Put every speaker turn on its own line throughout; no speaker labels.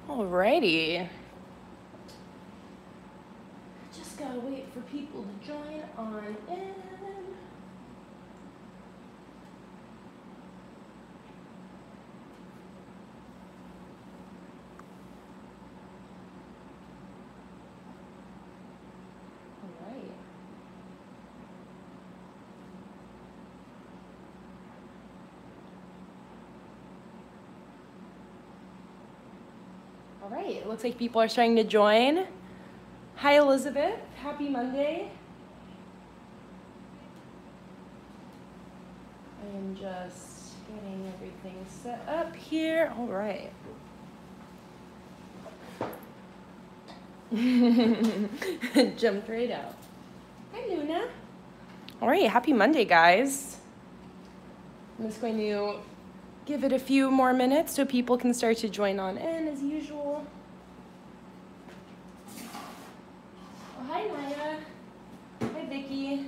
Alrighty. Just gotta wait for people to join on in. All right, it looks like people are starting to join. Hi, Elizabeth. Happy Monday. I am just getting everything set up here. All right. Jumped right out. Hi, Luna. All right, happy Monday, guys. I'm just going to give it a few more minutes so people can start to join on in as usual. Oh, hi, Maya. Hi, Vicky.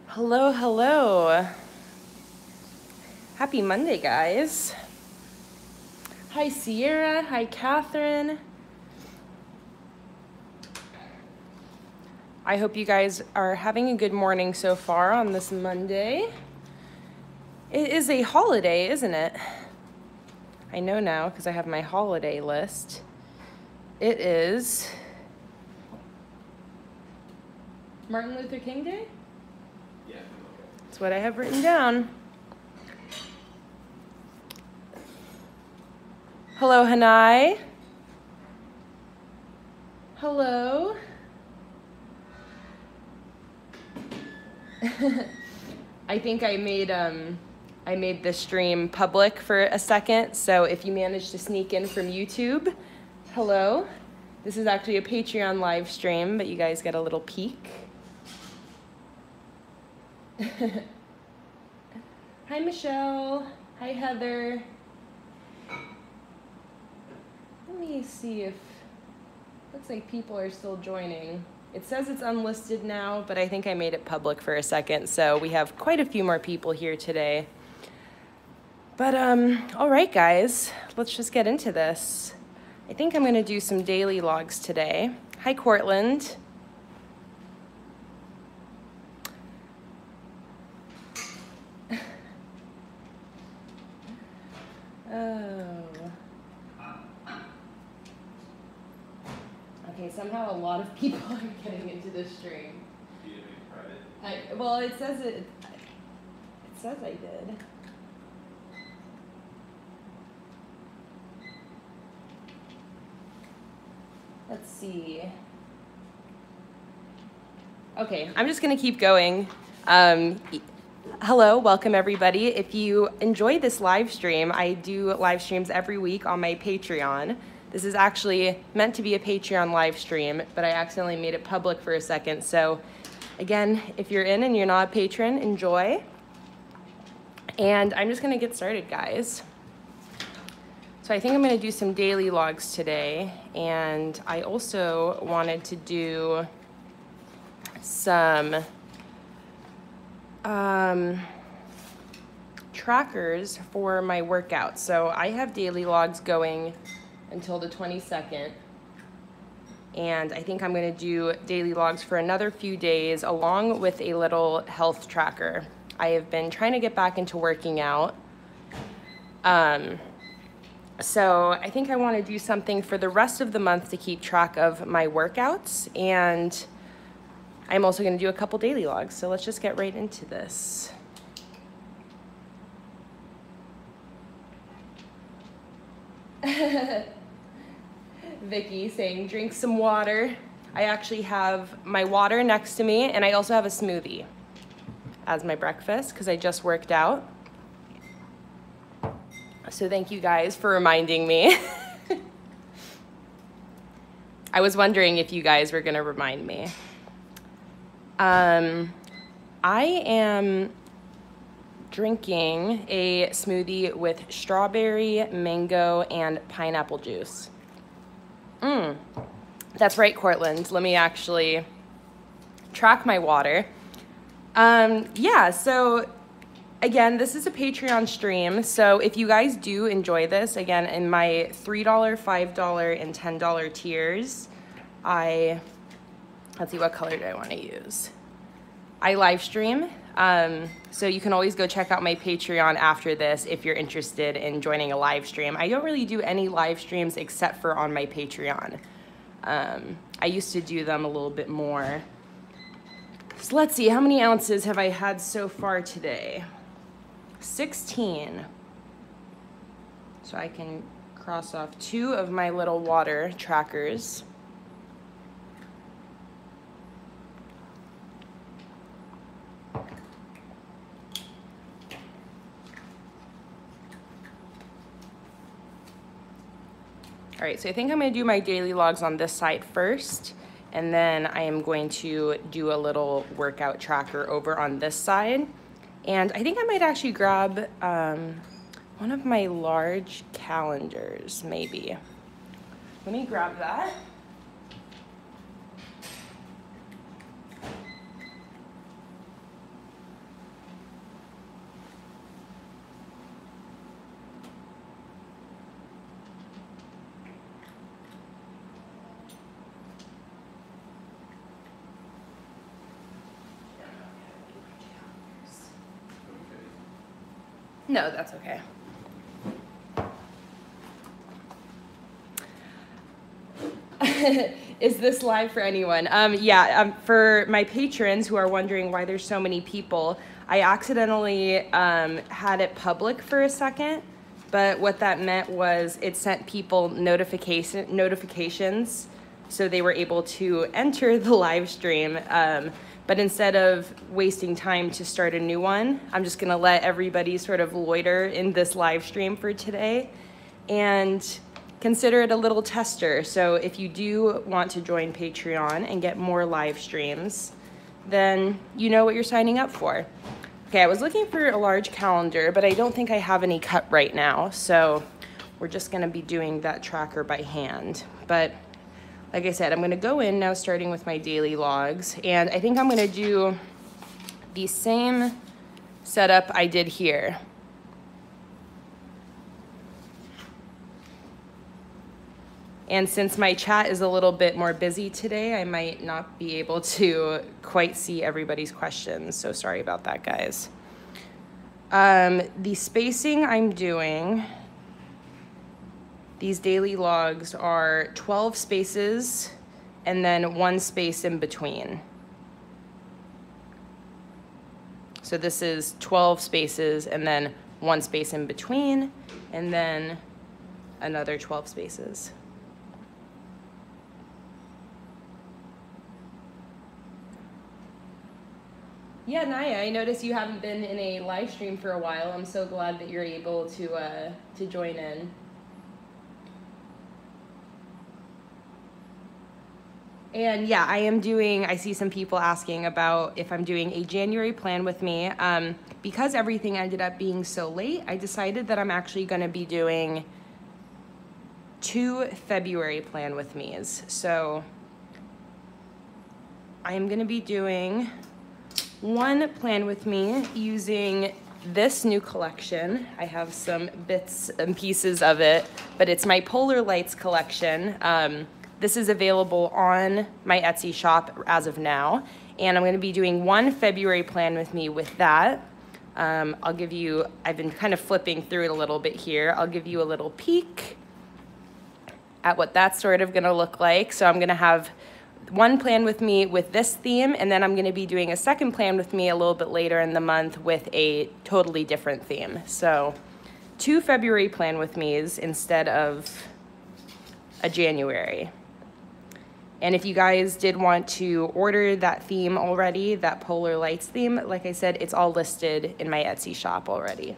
Hello, hello. Happy Monday, guys. Hi, Sierra. Hi, Catherine. I hope you guys are having a good morning so far on this Monday. It is a holiday, isn't it? I know now because I have my holiday list. It is Martin Luther King Day?
Yeah.
That's what I have written down. Hello, Hanai. Hello. I think I made the stream public for a second, so if you managed to sneak in from YouTube, hello. This is actually a Patreon live stream, but you guys get a little peek. Hi, Michelle. Hi, Heather. Let me see if, looks like people are still joining. It says it's unlisted now, but I think I made it public for a second, so we have quite a few more people here today. But all right, guys, let's just get into this. I think I'm gonna do some daily logs today. Hi, Cortland. Oh. Okay, somehow a lot of people are getting into this stream.
Do you make private?
Well, it says I did. Let's see. Okay, I'm just gonna keep going. Hello, welcome everybody. If you enjoy this live stream, I do live streams every week on my Patreon. This is actually meant to be a Patreon live stream, but I accidentally made it public for a second. So again, if you're in and you're not a patron, enjoy. And I'm just gonna get started, guys. So I think I'm gonna do some daily logs today. And I also wanted to do some trackers for my workouts. So I have daily logs going until the 22nd. And I think I'm gonna do daily logs for another few days along with a little health tracker. I have been trying to get back into working out. So I think I wanna do something for the rest of the month to keep track of my workouts. And I'm also gonna do a couple daily logs. So let's just get right into this. Vicky saying, drink some water. I actually have my water next to me, and I also have a smoothie as my breakfast because I just worked out. So thank you guys for reminding me. I was wondering if you guys were gonna remind me. I am drinking a smoothie with strawberry, mango, and pineapple juice. That's right, Cortland. Let me actually track my water. Yeah, so Again, this is a Patreon stream, so if you guys do enjoy this, again, in my $3, $5, and $10 tiers, let's see, what color do I want to use? I live stream, so you can always go check out my Patreon after this if you're interested in joining a live stream. I don't really do any live streams except for on my Patreon. I used to do them a little bit more. So let's see, how many ounces have I had so far today? 16. So I can cross off 2 of my little water trackers. All right, so I think I'm gonna do my daily logs on this side first, and then I am going to do a little workout tracker over on this side. And I think I might actually grab one of my large calendars, maybe. Let me grab that. No, that's okay. Is this live for anyone? For my patrons who are wondering why there's so many people, I accidentally had it public for a second, but what that meant was it sent people notifications so they were able to enter the live stream. But instead of wasting time to start a new one, I'm just gonna let everybody sort of loiter in this live stream for today and consider it a little tester. So if you do want to join Patreon and get more live streams, then you know what you're signing up for. Okay, I was looking for a large calendar, but I don't think I have any cut right now. So we're just gonna be doing that tracker by hand. But like I said, I'm gonna go in now starting with my daily logs, and I think I'm gonna do the same setup I did here. And since my chat is a little bit more busy today, I might not be able to quite see everybody's questions, so sorry about that, guys. The spacing I'm doing, these daily logs are 12 spaces and then 1 space in between. So this is 12 spaces and then 1 space in between, and then another 12 spaces. Yeah, Naya, I noticed you haven't been in a live stream for a while. I'm so glad that you're able to join in. And yeah, I see some people asking about if I'm doing a January plan with me. Because everything ended up being so late, I decided that I'm actually gonna be doing 2 February plan with me's. So I am gonna be doing 1 plan with me using this new collection. I have some bits and pieces of it, but it's my Polar Lights collection. This is available on my Etsy shop as of now, and I'm going to be doing 1 February plan with me with that. I've been kind of flipping through it a little bit here. I'll give you a little peek at what that's sort of going to look like. So I'm going to have 1 plan with me with this theme, and then I'm going to be doing a 2nd plan with me a little bit later in the month with a totally different theme. So 2 February plan with me's instead of a January. And if you guys did want to order that theme already, that Polar Lights theme, like I said, it's all listed in my Etsy shop already.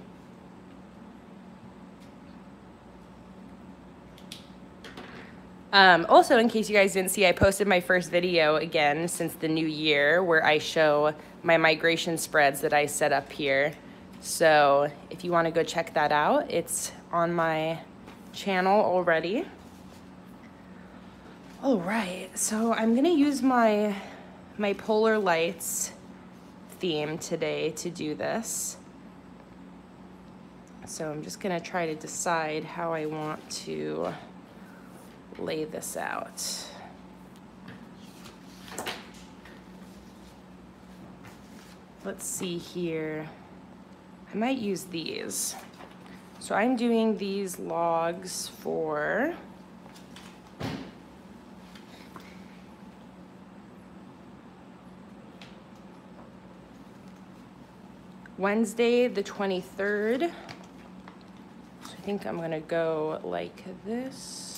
Also, in case you guys didn't see, I posted my first video again since the new year where I show my migration spreads that I set up here. So if you want to go check that out, it's on my channel already. All right, so I'm gonna use my Polar Lights theme today to do this. So I'm just gonna try to decide how I want to lay this out. Let's see here. I might use these. So I'm doing these logs for Wednesday the 23rd. So I think I'm gonna go like this.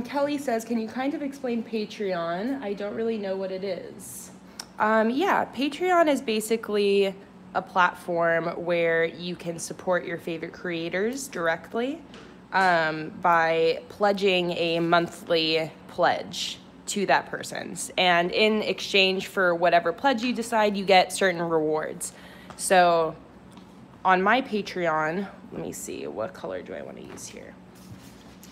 Kelly says, can you kind of explain Patreon? I don't really know what it is. Yeah, Patreon is basically a platform where you can support your favorite creators directly by pledging a monthly pledge to that person's. And in exchange for whatever pledge you decide, you get certain rewards. So on my Patreon, let me see, what color do I want to use here?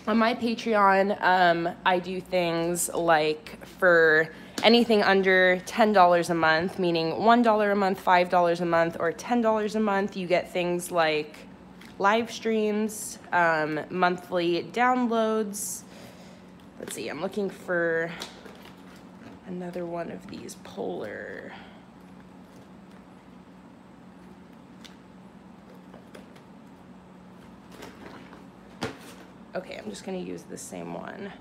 On my Patreon, I do things like for anything under $10 a month, meaning $1 a month, $5 a month, or $10 a month, you get things like live streams, monthly downloads. Let's see, I'm looking for another one of these polar. Okay, I'm just gonna use the same one.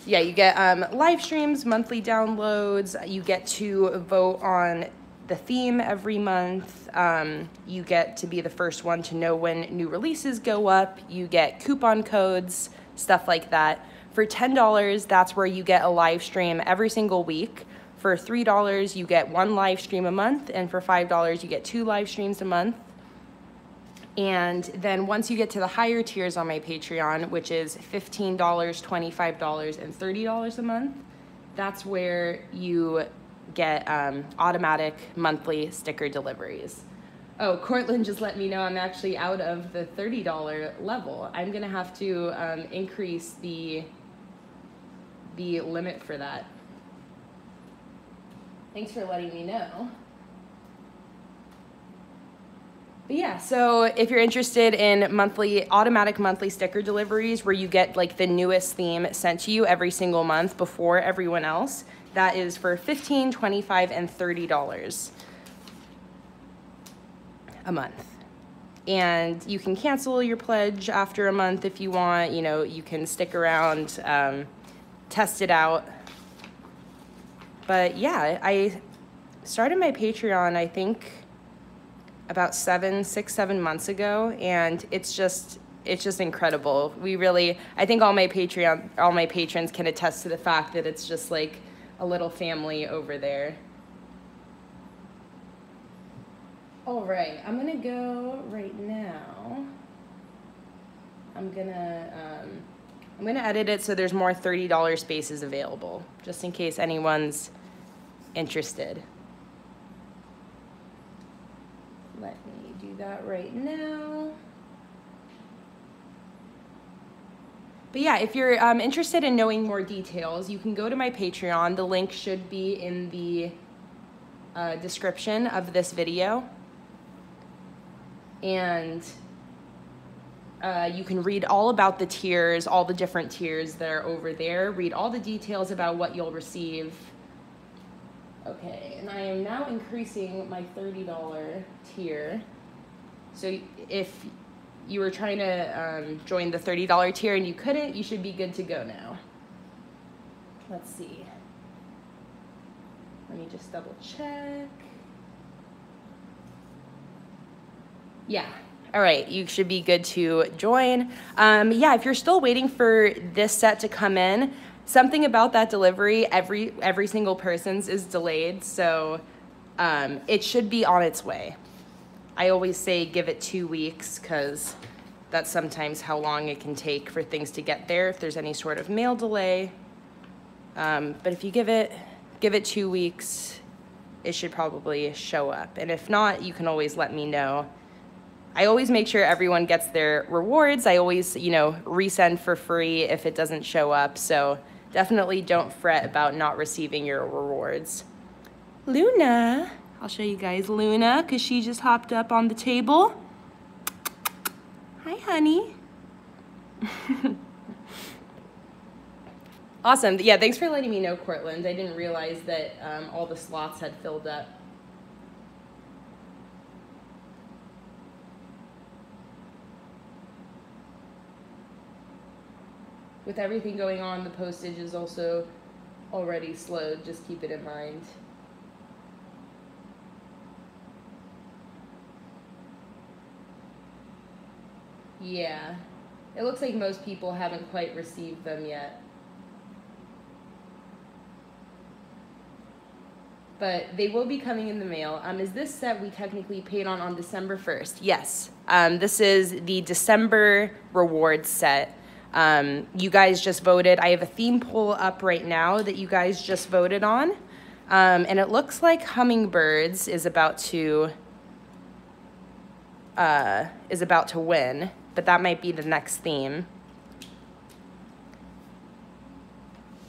Yeah, you get live streams, monthly downloads, you get to vote on the theme every month, you get to be the first one to know when new releases go up, you get coupon codes, stuff like that. For $10, that's where you get a live stream every single week. For $3, you get 1 live stream a month, and for $5, you get 2 live streams a month. And then once you get to the higher tiers on my Patreon, which is $15, $25, and $30 a month, that's where you get automatic monthly sticker deliveries. Oh, Cortland just let me know I'm actually out of the $30 level. I'm gonna have to increase the limit for that. Thanks for letting me know. But yeah, so if you're interested in automatic monthly sticker deliveries where you get like the newest theme sent to you every single month before everyone else, that is for $15, $25, and $30 a month. And you can cancel your pledge after a month if you want. You know, you can stick around, test it out. But yeah, I started my Patreon, I think, about 6, 7 months ago, and it's just incredible. I think all my patrons can attest to the fact that it's just like a little family over there. All right, I'm gonna go right now. I'm gonna edit it so there's more $30 spaces available, just in case anyone's interested. Let me do that right now. But yeah, if you're interested in knowing more details, you can go to my Patreon. The link should be in the description of this video. And you can read all about the tiers, all the different tiers that are over there. Read all the details about what you'll receive. Okay, and I am now increasing my $30 tier. So if you were trying to join the $30 tier and you couldn't, you should be good to go now. Let's see. Let me just double check. Yeah, all right, you should be good to join. Yeah, if you're still waiting for this set to come in, something about that delivery, every single person's is delayed, so it should be on its way. I always say give it 2 weeks because that's sometimes how long it can take for things to get there if there's any sort of mail delay. But if you give it 2 weeks, it should probably show up. And if not, you can always let me know. I always make sure everyone gets their rewards. I always, resend for free if it doesn't show up. So definitely don't fret about not receiving your rewards. Luna, I'll show you guys Luna because she just hopped up on the table. Hi, honey. Awesome. Yeah, thanks for letting me know, Cortland. I didn't realize that all the slots had filled up. With everything going on, the postage is also already slowed. Just keep it in mind. Yeah, it looks like most people haven't quite received them yet. But they will be coming in the mail. Is this set we technically paid on December 1st? Yes. This is the December rewards set. You guys just voted. I have a theme poll up right now that you guys just voted on. And it looks like Hummingbirds is about to win, but that might be the next theme.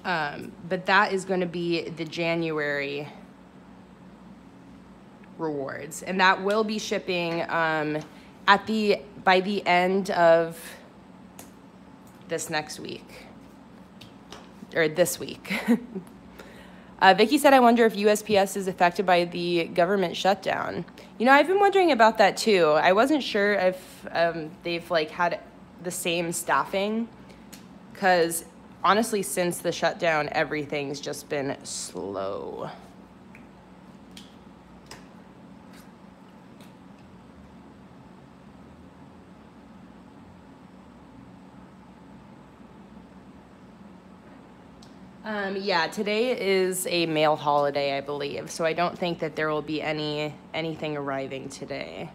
But that is going to be the January rewards, and that will be shipping by the end of this next week, or this week. Vicky said, I wonder if USPS is affected by the government shutdown. You know, I've been wondering about that too. I wasn't sure if they've like had the same staffing, because honestly, since the shutdown, everything's just been slow. Yeah, today is a mail holiday, I believe, so I don't think that there will be anything arriving today.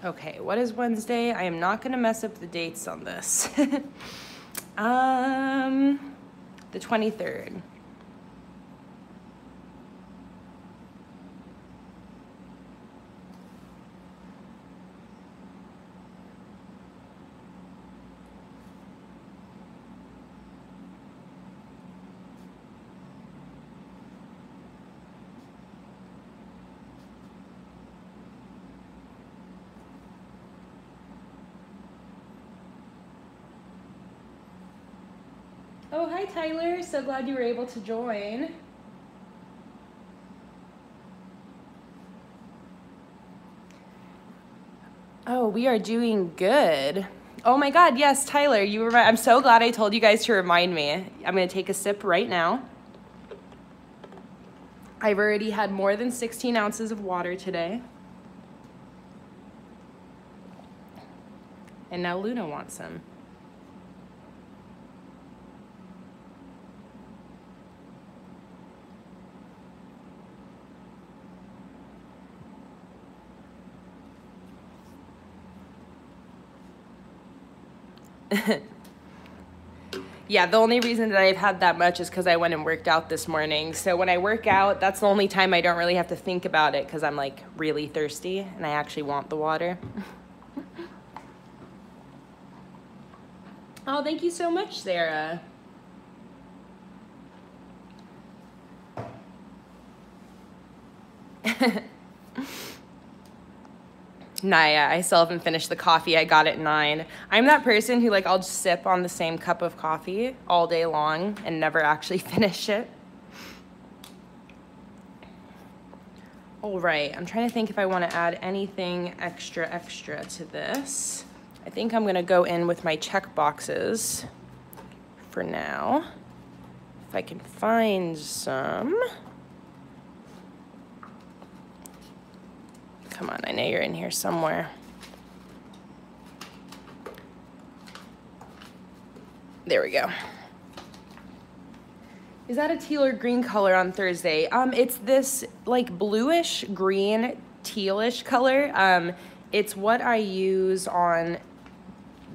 Okay, what is Wednesday? I am not going to mess up the dates on this. The 23rd. Oh, hi, Tyler. So glad you were able to join. Oh, we are doing good. Oh my God, yes, Tyler, you were right. I'm so glad I told you guys to remind me. I'm gonna take a sip right now. I've already had more than 16 ounces of water today. And now Luna wants some. Yeah, the only reason that I've had that much is because I went and worked out this morning. So when I work out, that's the only time I don't really have to think about it because I'm like really thirsty and I actually want the water. Oh, thank you so much, Sarah. Naya, I still haven't finished the coffee. I got it at 9. I'm that person who, like, I'll just sip on the same cup of coffee all day long and never actually finish it. All right, I'm trying to think if I want to add anything extra to this. I think I'm going to go in with my check boxes for now. If I can find some. Come on, I know you're in here somewhere. There we go. Is that a teal or green color on Thursday? It's this like bluish green tealish color. It's what I use on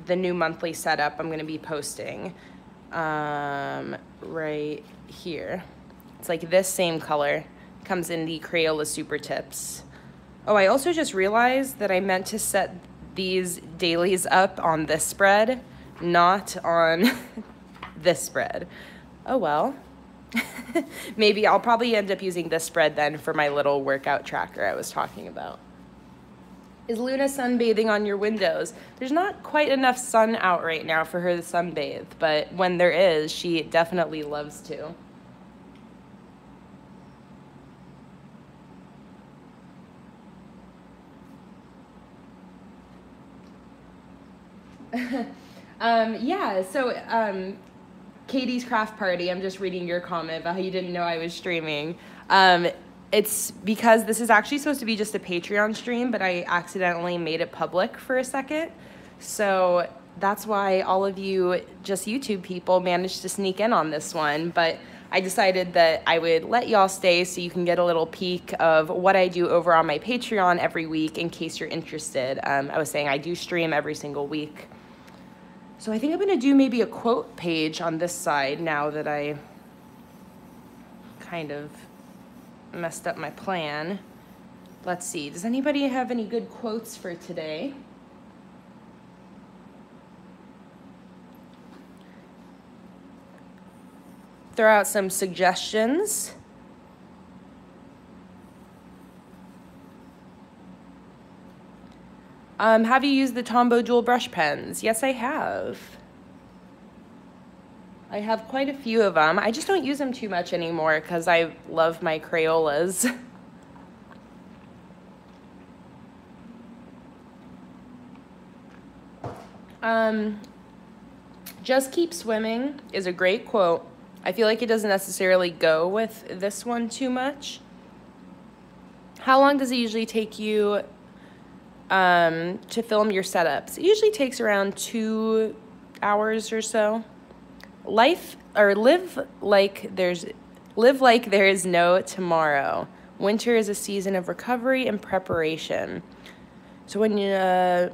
the new monthly setup I'm gonna be posting right here. It's like this same color. Comes in the Crayola Supertips. Oh, I also just realized that I meant to set these dailies up on this spread, not on this spread. Oh well. Maybe I'll probably end up using this spread then for my little workout tracker I was talking about. Is Luna sunbathing on your windows? There's not quite enough sun out right now for her to sunbathe, but when there is, she definitely loves to. Yeah, so Katie's craft party, I'm just reading your comment about how you didn't know I was streaming. It's because this is actually supposed to be just a Patreon stream, but I accidentally made it public for a second. So that's why all of you just YouTube people managed to sneak in on this one. But I decided that I would let y'all stay so you can get a little peek of what I do over on my Patreon every week in case you're interested. I was saying I do stream every single week. So I think I'm gonna do maybe a quote page on this side now that I kind of messed up my plan. Let's see, does anybody have any good quotes for today? Throw out some suggestions. Have you used the Tombow dual brush pens? Yes, I have. I have quite a few of them. I just don't use them too much anymore because I love my Crayolas. Just keep swimming is a great quote. I feel like it doesn't necessarily go with this one too much. How long does it usually take you to film your setups? It usually takes around 2 hours or so. Live like there is no tomorrow. Winter is a season of recovery and preparation. So when you, yeah,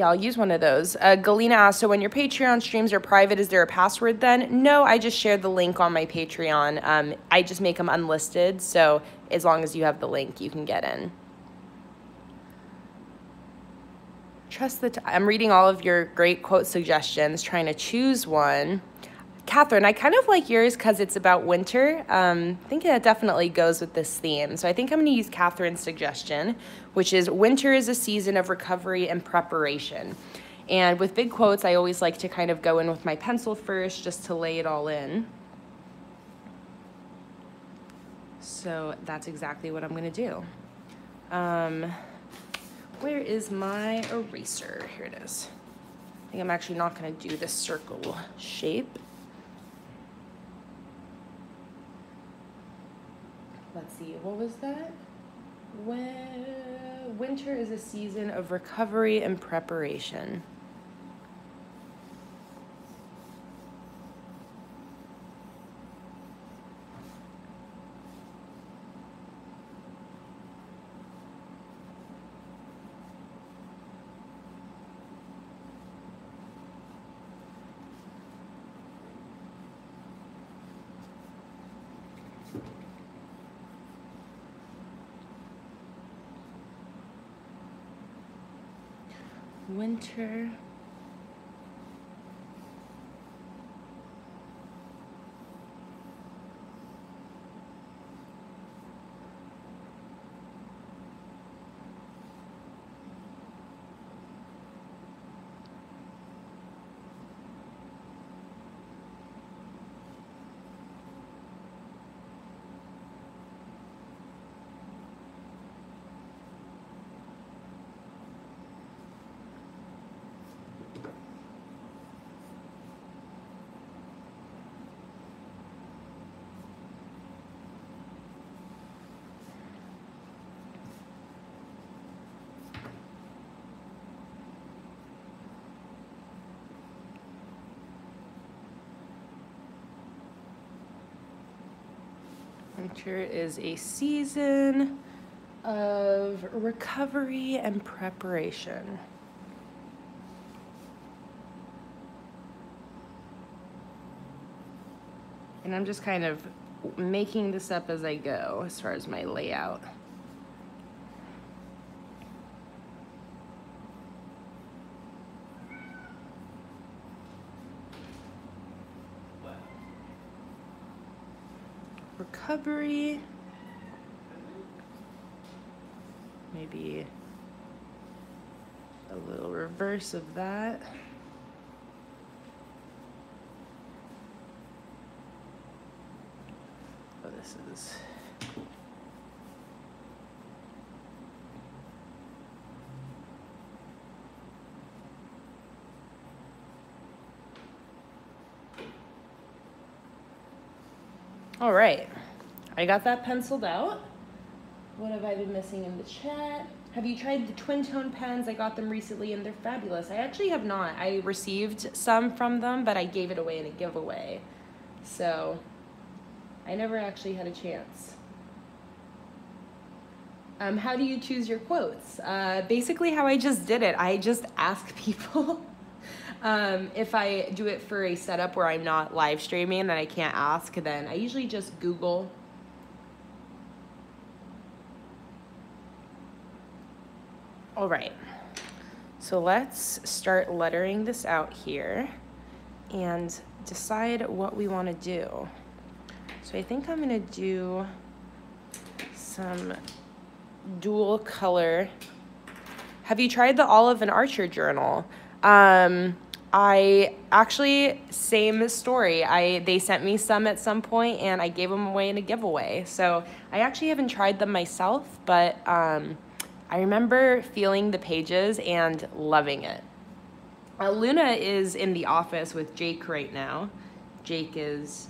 I'll use one of those. Galena asked, so when your Patreon streams are private, is there a password then? No, I just shared the link on my Patreon. I just make them unlisted, so as long as you have the link, you can get in. Trust the I'm reading all of your great quote suggestions, trying to choose one. Catherine, I kind of like yours because it's about winter. I think that definitely goes with this theme. So I think I'm going to use Catherine's suggestion, which is winter is a season of recovery and preparation. And with big quotes, I always like to kind of go in with my pencil first just to lay it all in. So that's exactly what I'm going to do. Where is my eraser? Here it is. I think I'm actually not going to do this circle shape. Let's see, what was that? Winter is a season of recovery and preparation. Winter. Winter is a season of recovery and preparation. And I'm just kind of making this up as I go as far as my layout. Recovery. Maybe a little reverse of that. Oh, this is all right. I got that penciled out. What have I been missing in the chat? Have you tried the twin tone pens? I got them recently and they're fabulous. I actually have not. I received some from them, but I gave it away in a giveaway. So I never actually had a chance. How do you choose your quotes? Basically how I just did it. I just ask people. If I do it for a setup where I'm not live streaming and I can't ask, then I usually just Google. All right, so let's start lettering this out here and decide what we want to do. So I think I'm going to do some dual color. Have you tried the Olive and Archer journal? I actually, same story. They sent me some at some point and I gave them away in a giveaway. So I actually haven't tried them myself, but I remember feeling the pages and loving it. Luna is in the office with Jake right now. Jake is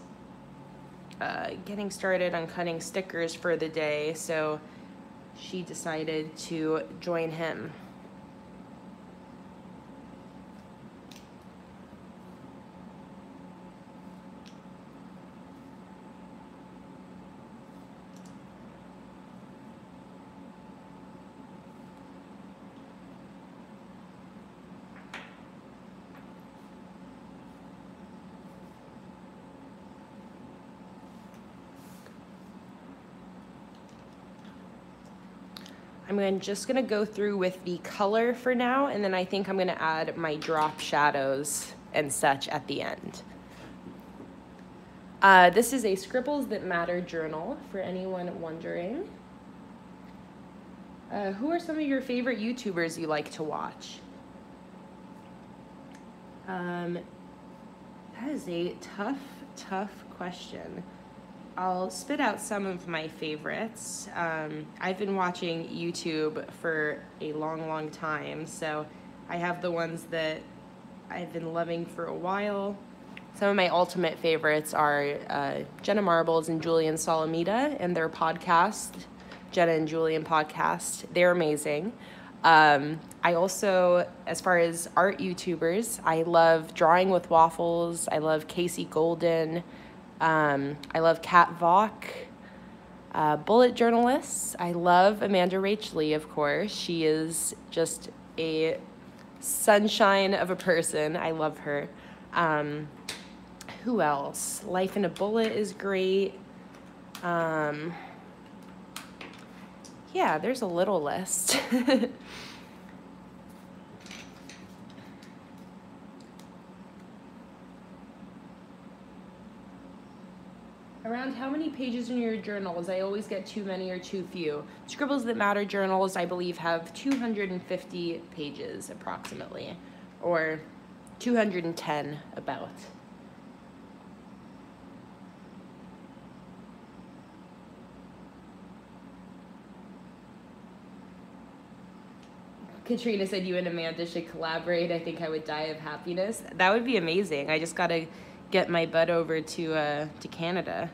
getting started on cutting stickers for the day, so she decided to join him. I'm just gonna go through with the color for now, and then I think I'm gonna add my drop shadows and such at the end. This is a Scribbles That Matter journal, for anyone wondering. Who are some of your favorite YouTubers you like to watch? That is a tough question. I'll spit out some of my favorites. I've been watching YouTube for a long time, so I have the ones that I've been loving for a while. Some of my ultimate favorites are Jenna Marbles and Julian Solomita and their podcast, Jenna and Julian podcast. They're amazing. I also, as far as art YouTubers, I love Drawing with Waffles. I love Casey Golden. I love Kat Vok, bullet journalists. I love Amanda Rach Lee, of course. She is just a sunshine of a person. I love her. Who else? Life in a Bullet is great. Yeah, there's a little list. Around how many pages in your journals? I always get too many or too few. Scribbles That Matter journals, I believe, have 250 pages approximately, or 210 about. Katrina said you and Amanda should collaborate. I think I would die of happiness. That would be amazing. I just gotta get my butt over to Canada.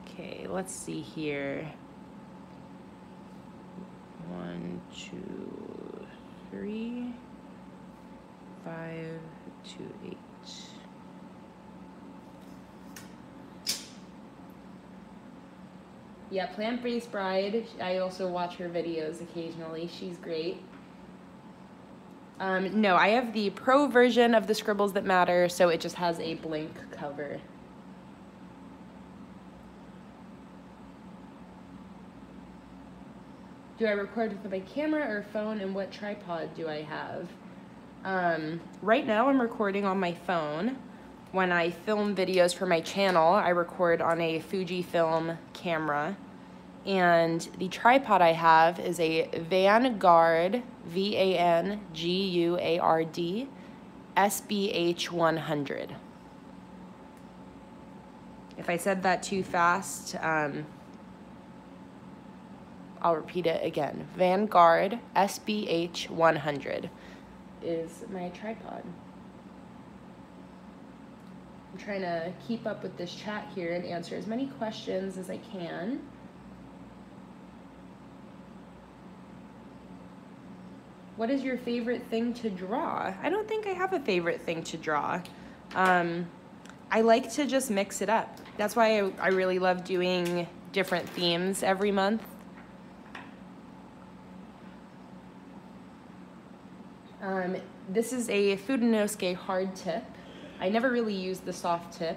Okay, let's see here. 1, 2, 3, 5, 2, 8. Yeah, Plant-Based Bride. I also watch her videos occasionally. She's great. No, I have the pro version of the Scribbles That Matter, so it just has a blank cover. Do I record with my camera or phone, and what tripod do I have? Right now I'm recording on my phone. When I film videos for my channel, I record on a Fujifilm camera. And the tripod I have is a Vanguard, V-A-N-G-U-A-R-D, SBH100. If I said that too fast, I'll repeat it again. Vanguard SBH100 is my tripod. I'm trying to keep up with this chat here and answer as many questions as I can. What is your favorite thing to draw? I don't think I have a favorite thing to draw. I like to just mix it up. That's why I really love doing different themes every month. This is a Fudenosuke hard tip. I never really used the soft tip.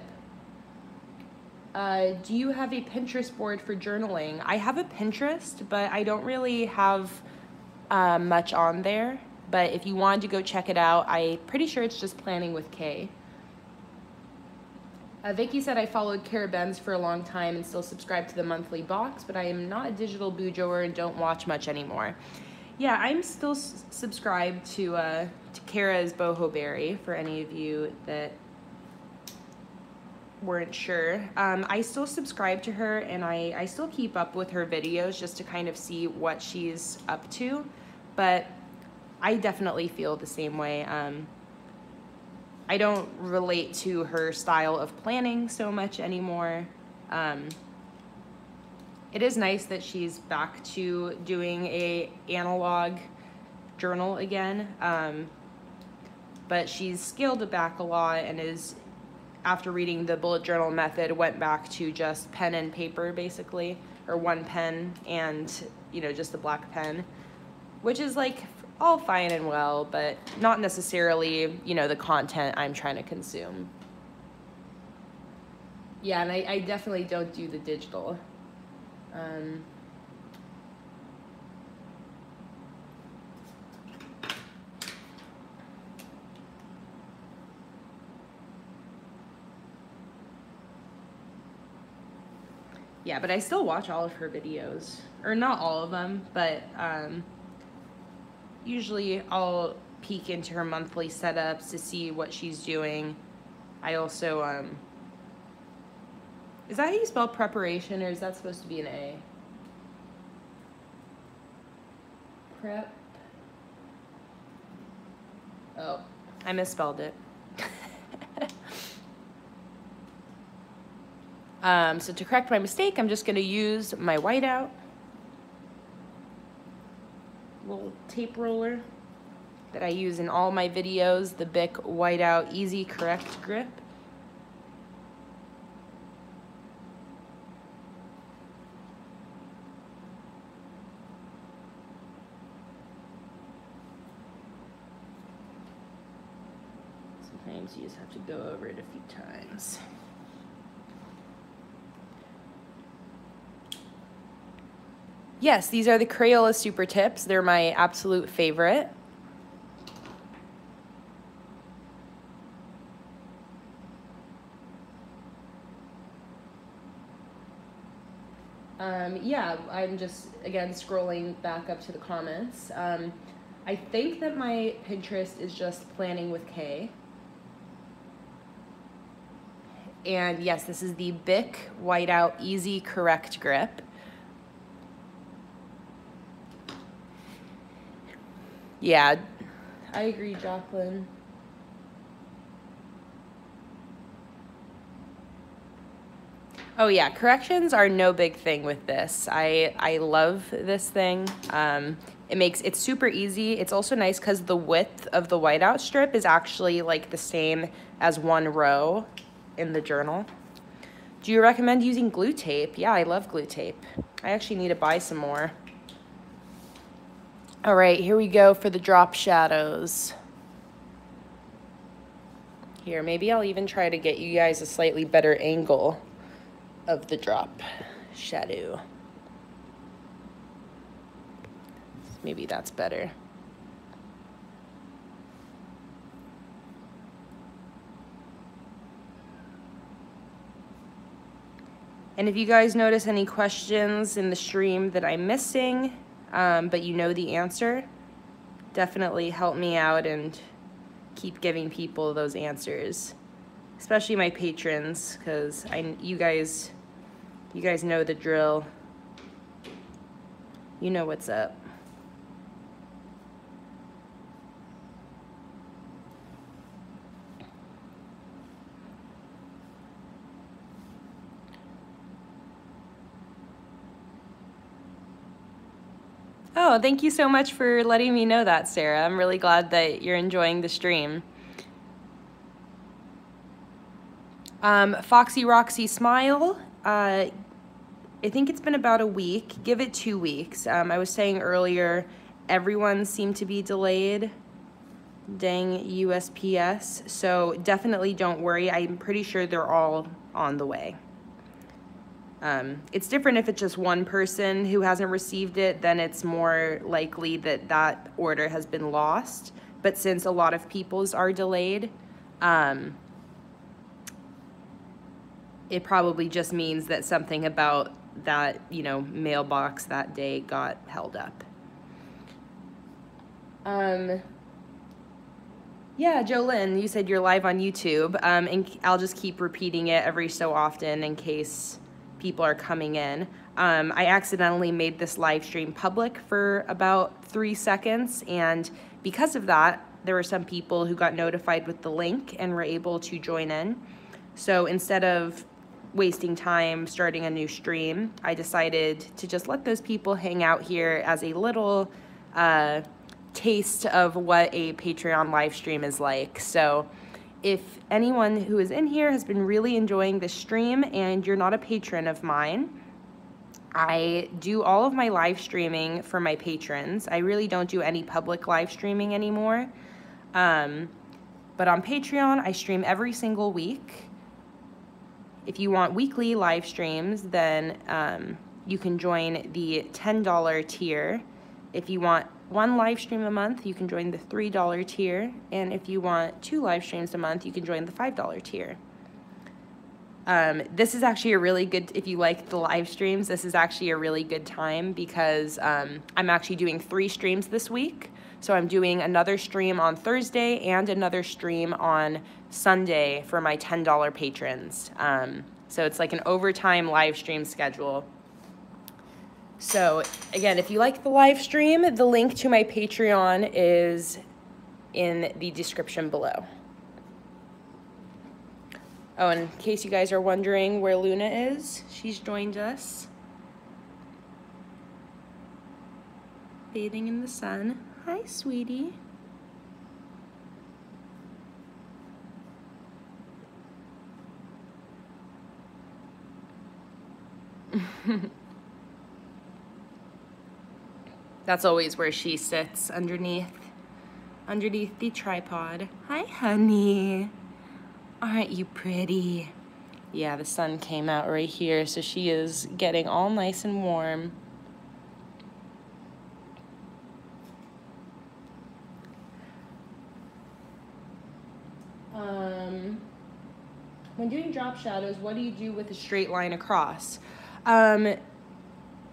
Do you have a Pinterest board for journaling? I have a Pinterest, but I don't really have much on there. But if you wanted to go check it out, I'm pretty sure it's just PlanningWithKay. Vicky said I followed Cara Benz for a long time and still subscribe to the monthly box, but I am not a digital boojoer and don't watch much anymore. Yeah, I'm still subscribed to Kara's Boho Berry, for any of you that weren't sure. I still subscribe to her, and I still keep up with her videos just to kind of see what she's up to, but I definitely feel the same way. I don't relate to her style of planning so much anymore. It is nice that she's back to doing a analog journal again, but she's scaled it back a lot and is, after reading the bullet journal method, went back to just pen and paper basically, or one pen and, you know, just a black pen, which is like all fine and well, but not necessarily, you know, the content I'm trying to consume. Yeah, and I definitely don't do the digital. Yeah, but I still watch all of her videos, or not all of them, but usually I'll peek into her monthly setups to see what she's doing. I also, is that how you spell preparation, or is that supposed to be an A? Prep. Oh, I misspelled it. So to correct my mistake, I'm just going to use my whiteout little tape roller that I use in all my videos, the Bic Whiteout Easy Correct Grip. Sometimes you just have to go over it a few times. Yes, these are the Crayola Supertips. They're my absolute favorite. Yeah, I'm just, again, scrolling back up to the comments. I think that my Pinterest is just PlanningWithKay. And yes, this is the Bic Whiteout Easy Correct Grip. Yeah, I agree, Jocelyn. Oh yeah, corrections are no big thing with this. I love this thing. It's super easy. It's also nice because the width of the whiteout strip is actually like the same as one row in the journal. Do you recommend using glue tape? Yeah, I love glue tape. I actually need to buy some more. All right, here we go for the drop shadows. Here, maybe I'll even try to get you guys a slightly better angle of the drop shadow. Maybe that's better. And if you guys notice any questions in the stream that I'm missing, but you know the answer, definitely help me out and keep giving people those answers, especially my patrons, because you guys know the drill. You know what's up. Oh, thank you so much for letting me know that, Sarah. I'm really glad that you're enjoying the stream. Foxy Roxy Smile, I think it's been about a week. Give it 2 weeks. I was saying earlier, everyone seemed to be delayed. Dang USPS. So definitely don't worry. I'm pretty sure they're all on the way. It's different if it's just one person who hasn't received it, then it's more likely that that order has been lost. But since a lot of people's are delayed, it probably just means that something about that, you know, mailbox that day got held up. Yeah, Jolynn, you said you're live on YouTube, and I'll just keep repeating it every so often in case people are coming in. I accidentally made this live stream public for about 3 seconds, and because of that, there were some people who got notified with the link and were able to join in. So instead of wasting time starting a new stream, I decided to just let those people hang out here as a little taste of what a Patreon live stream is like. So if anyone who is in here has been really enjoying this stream and you're not a patron of mine, I do all of my live streaming for my patrons. I really don't do any public live streaming anymore. But on Patreon, I stream every single week. If you want weekly live streams, then you can join the $10 tier. If you want 1 live stream a month, you can join the $3 tier. And if you want 2 live streams a month, you can join the $5 tier. This is actually a really good, if you like the live streams, this is actually a really good time because I'm actually doing 3 streams this week. So I'm doing another stream on Thursday and another stream on Sunday for my $10 patrons. So it's like an overtime live stream schedule. So again, if you like the live stream, the link to my Patreon is in the description below. Oh, in case you guys are wondering where Luna is, she's joined us. Bathing in the sun. Hi, sweetie. That's always where she sits, underneath the tripod. Hi, honey. Aren't you pretty? Yeah, the sun came out right here, so she is getting all nice and warm. When doing drop shadows, what do you do with a straight line across?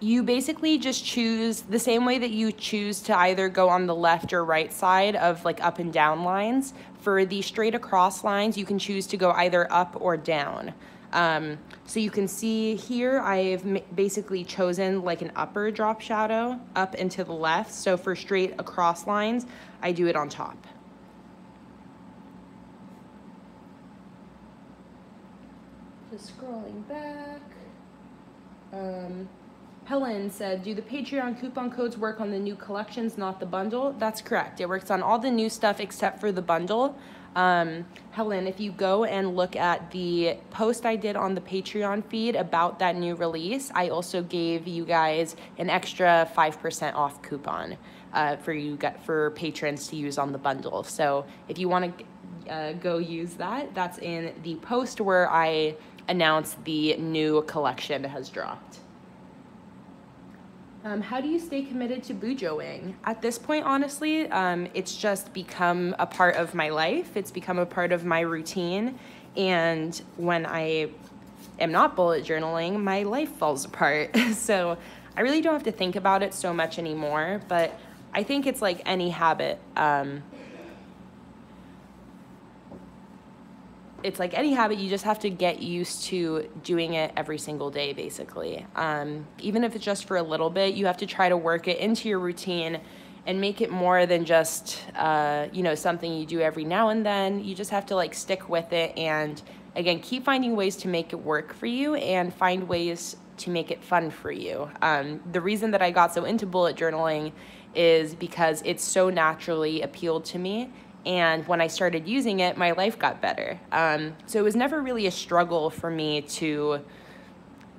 You basically just choose the same way that you choose to either go on the left or right side of like up and down lines. For the straight across lines, you can choose to go either up or down. So you can see here, I've basically chosen like an upper drop shadow up and to the left. So for straight across lines, I do it on top. Just scrolling back. Helen said, do the Patreon coupon codes work on the new collections, not the bundle? That's correct. It works on all the new stuff except for the bundle. Helen, if you go and look at the post I did on the Patreon feed about that new release, I also gave you guys an extra 5% off coupon for patrons to use on the bundle. So if you want to go use that, that's in the post where I announced the new collection has dropped. How do you stay committed to bujoing? At this point, honestly, it's just become a part of my life. It's become a part of my routine. And when I am not bullet journaling, my life falls apart. So I really don't have to think about it so much anymore. But I think it's like any habit. It's like any habit, you just have to get used to doing it every single day, basically. Even if it's just for a little bit, you have to try to work it into your routine and make it more than just, you know, something you do every now and then. You just have to like stick with it and, again, keep finding ways to make it work for you and find ways to make it fun for you. The reason that I got so into bullet journaling is because it so naturally appealed to me. And when I started using it, my life got better. So it was never really a struggle for me to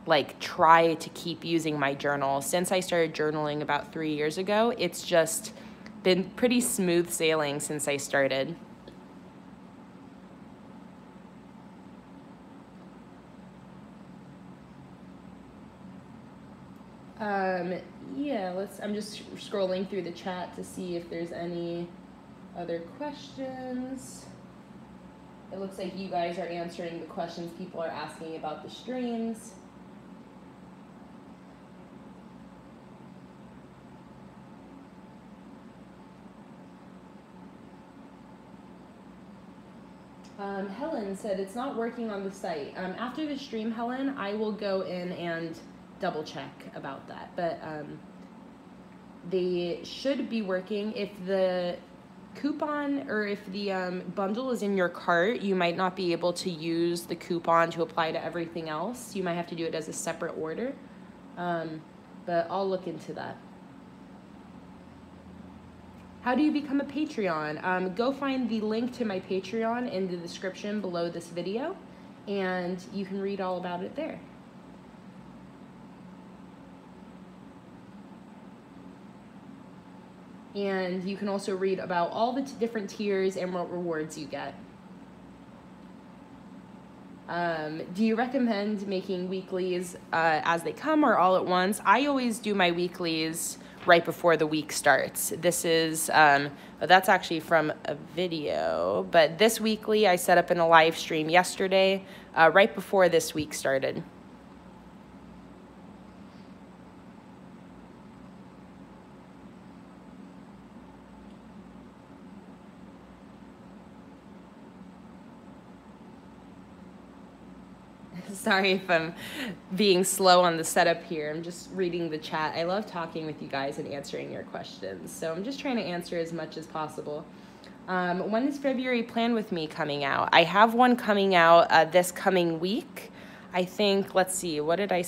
like try to keep using my journal. Since I started journaling about 3 years ago, it's just been pretty smooth sailing since I started. Yeah, I'm just scrolling through the chat to see if there's any other questions. It looks like you guys are answering the questions people are asking about the streams. Helen said it's not working on the site. After the stream, Helen, I will go in and double check about that. But they should be working. If the coupon or if the bundle is in your cart, you might not be able to use the coupon to apply to everything else. You might have to do it as a separate order, but I'll look into that. How do you become a Patreon? Go find the link to my Patreon in the description below this video, and you can read all about it there. And you can also read about all the different tiers and what rewards you get. Do you recommend making weeklies as they come or all at once? I always do my weeklies right before the week starts. This is, that's actually from a video, but this weekly I set up in a live stream yesterday, right before this week started. Sorry if I'm being slow on the setup here. I'm just reading the chat. I love talking with you guys and answering your questions. So I'm just trying to answer as much as possible. When is February Plan With Me coming out? I have one coming out this coming week. I think, let's see, what did I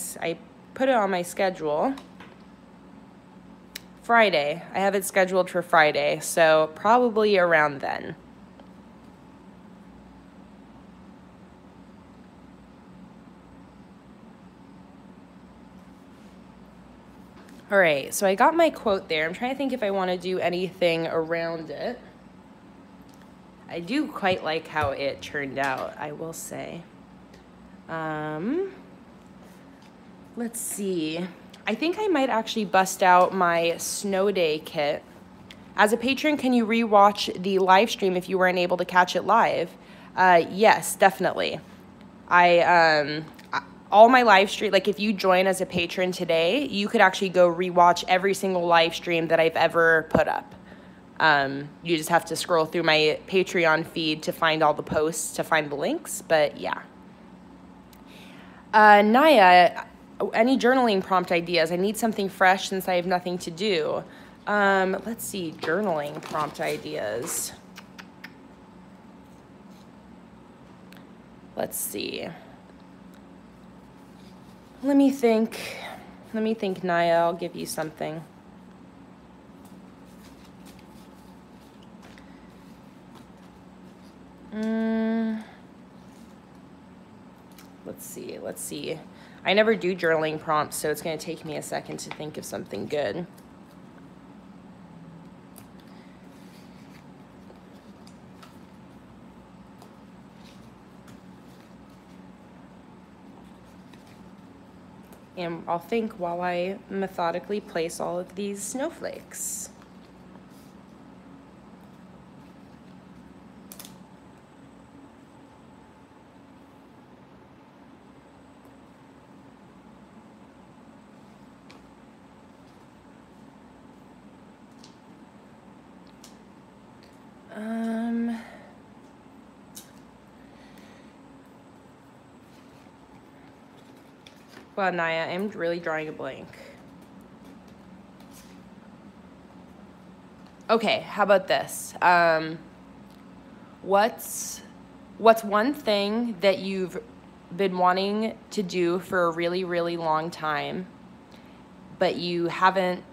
put it on my schedule. Friday. I have it scheduled for Friday. So probably around then. All right, so I got my quote there. I'm trying to think if I want to do anything around it. I do quite like how it turned out, I will say. Let's see. I think I might actually bust out my snow day kit. As a patron, can you rewatch the live stream if you weren't able to catch it live? Yes, definitely. All my live stream, like if you join as a patron today, you could actually go rewatch every single live stream that I've ever put up. You just have to scroll through my Patreon feed to find all the posts, to find the links, but yeah. Naya, any journaling prompt ideas? I need something fresh since I have nothing to do. Let's see, journaling prompt ideas. Let's see. Let me think, Naya, I'll give you something. Let's see. I never do journaling prompts, so it's going to take me a second to think of something good. And I'll think while I methodically place all of these snowflakes. Well, Naya, I'm really drawing a blank. Okay, how about this? What's one thing that you've been wanting to do for a really, really long time, but you haven't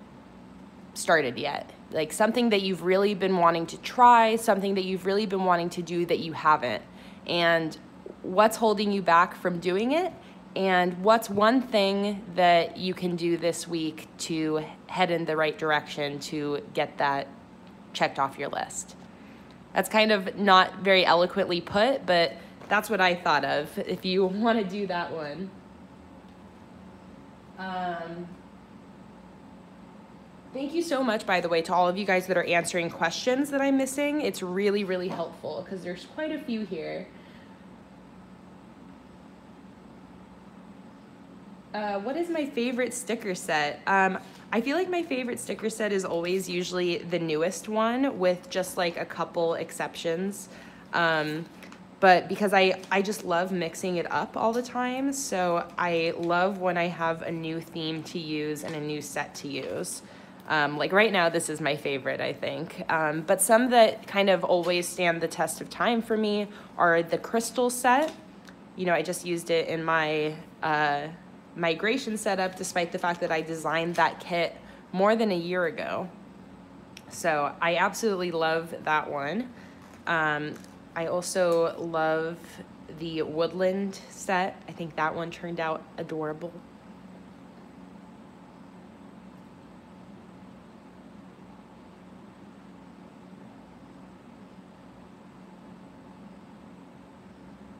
started yet? Like something that you've really been wanting to try, something that you've really been wanting to do that you haven't. And what's holding you back from doing it? And what's one thing that you can do this week to head in the right direction to get that checked off your list? That's kind of not very eloquently put, but that's what I thought of if you want to do that one. Thank you so much, by the way, to all of you guys that are answering questions that I'm missing. It's really, really helpful because there's quite a few here. What is my favorite sticker set? I feel like my favorite sticker set is always usually the newest one with just like a couple exceptions. But because I just love mixing it up all the time, so I love when I have a new theme to use and a new set to use. Like right now, this is my favorite, I think. But some that kind of always stand the test of time for me are the crystal set. You know, I just used it in my migration setup, despite the fact that I designed that kit more than a year ago. So I absolutely love that one. I also love the woodland set. I think that one turned out adorable.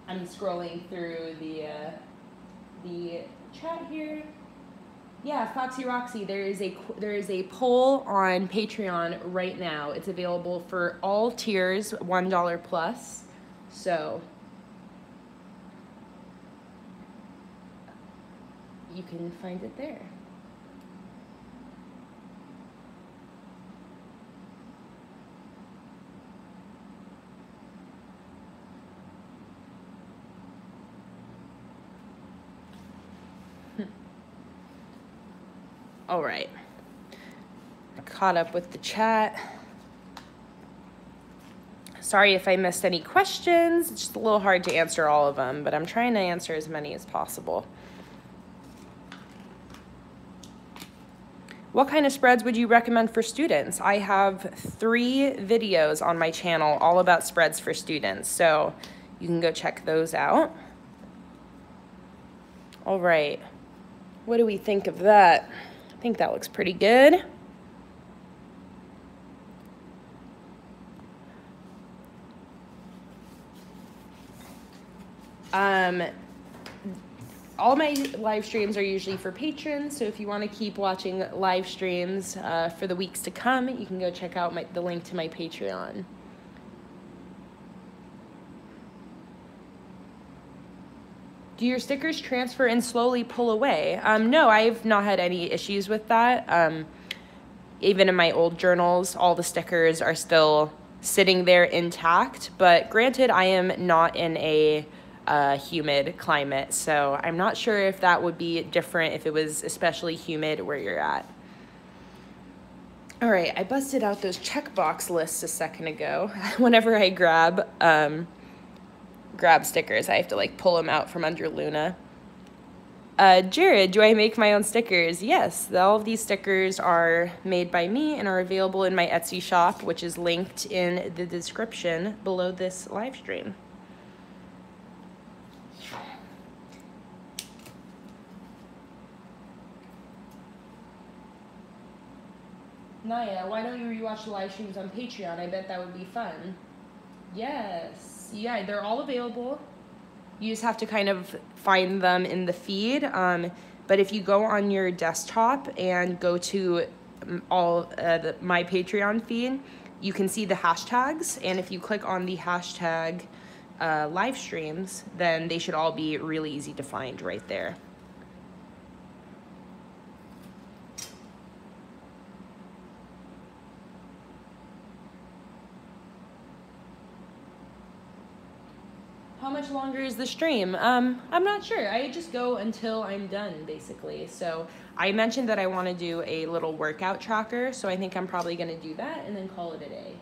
I'm scrolling through the chat here. Yeah, Foxy Roxy, there is a poll on Patreon right now. It's available for all tiers, $1 plus. So you can find it there. All right, caught up with the chat. Sorry if I missed any questions. It's just a little hard to answer all of them, but I'm trying to answer as many as possible. What kind of spreads would you recommend for students? I have 3 videos on my channel all about spreads for students, so you can go check those out. All right, what do we think of that? I think that looks pretty good. All my live streams are usually for patrons, so if you want to keep watching live streams for the weeks to come, you can go check out the link to my Patreon. Do your stickers transfer and slowly pull away? No, I've not had any issues with that. Even in my old journals, all the stickers are still sitting there intact, but granted, I am not in a humid climate, so I'm not sure if that would be different if it was especially humid where you're at. All right, I busted out those checkbox lists a second ago. Whenever I grab stickers, I have to like pull them out from under Luna. Jared, do I make my own stickers? Yes, all of these stickers are made by me and are available in my Etsy shop, which is linked in the description below this live stream. Naya, why don't you rewatch the live streams on Patreon? I bet that would be fun. Yes. Yeah, they're all available. You just have to kind of find them in the feed. But if you go on your desktop and go to my Patreon feed, you can see the hashtags. And if you click on the hashtag live streams, then they should all be really easy to find right there. How much longer is the stream? I'm not sure. I just go until I'm done, basically. So I mentioned that I want to do a little workout tracker, so I think I'm probably going to do that and then call it a day.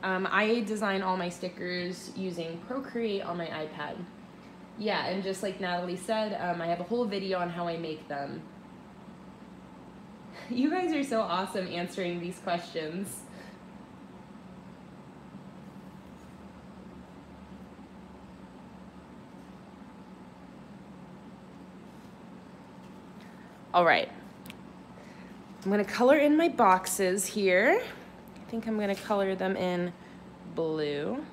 I design all my stickers using Procreate on my iPad. Yeah, and just like Natalie said, I have a whole video on how I make them. You guys are so awesome answering these questions. All right. I'm gonna color in my boxes here. I think I'm gonna color them in blue.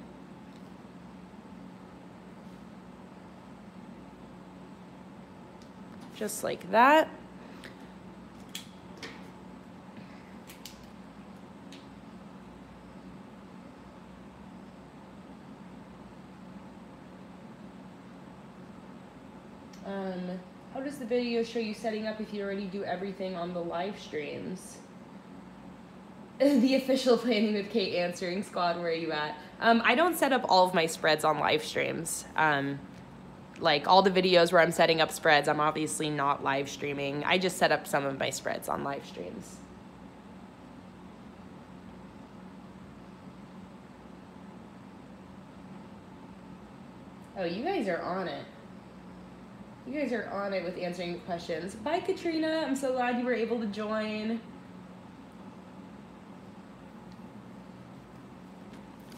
Just like that. How does the video show you setting up if you already do everything on the live streams? The official Planning with Kate answering squad, where are you at? I don't set up all of my spreads on live streams. Like all the videos where I'm setting up spreads, I'm obviously not live streaming. I just set up some of my spreads on live streams. Oh, you guys are on it. You guys are on it with answering the questions. Bye, Katrina. I'm so glad you were able to join.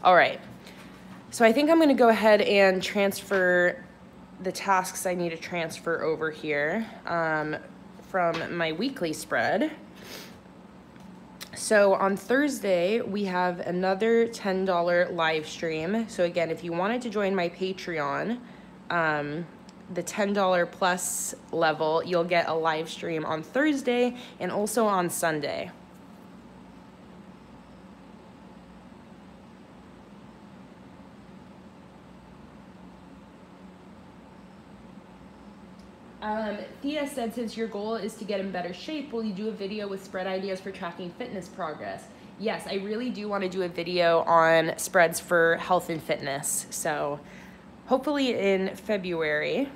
All right. So I think I'm going to go ahead and transfer the tasks I need to transfer over here from my weekly spread. So on Thursday, we have another $10 live stream. So again, if you wanted to join my Patreon, the $10 plus level, you'll get a live stream on Thursday and also on Sunday. Thea said, since your goal is to get in better shape, will you do a video with spread ideas for tracking fitness progress? Yes, I really do want to do a video on spreads for health and fitness. So hopefully in February.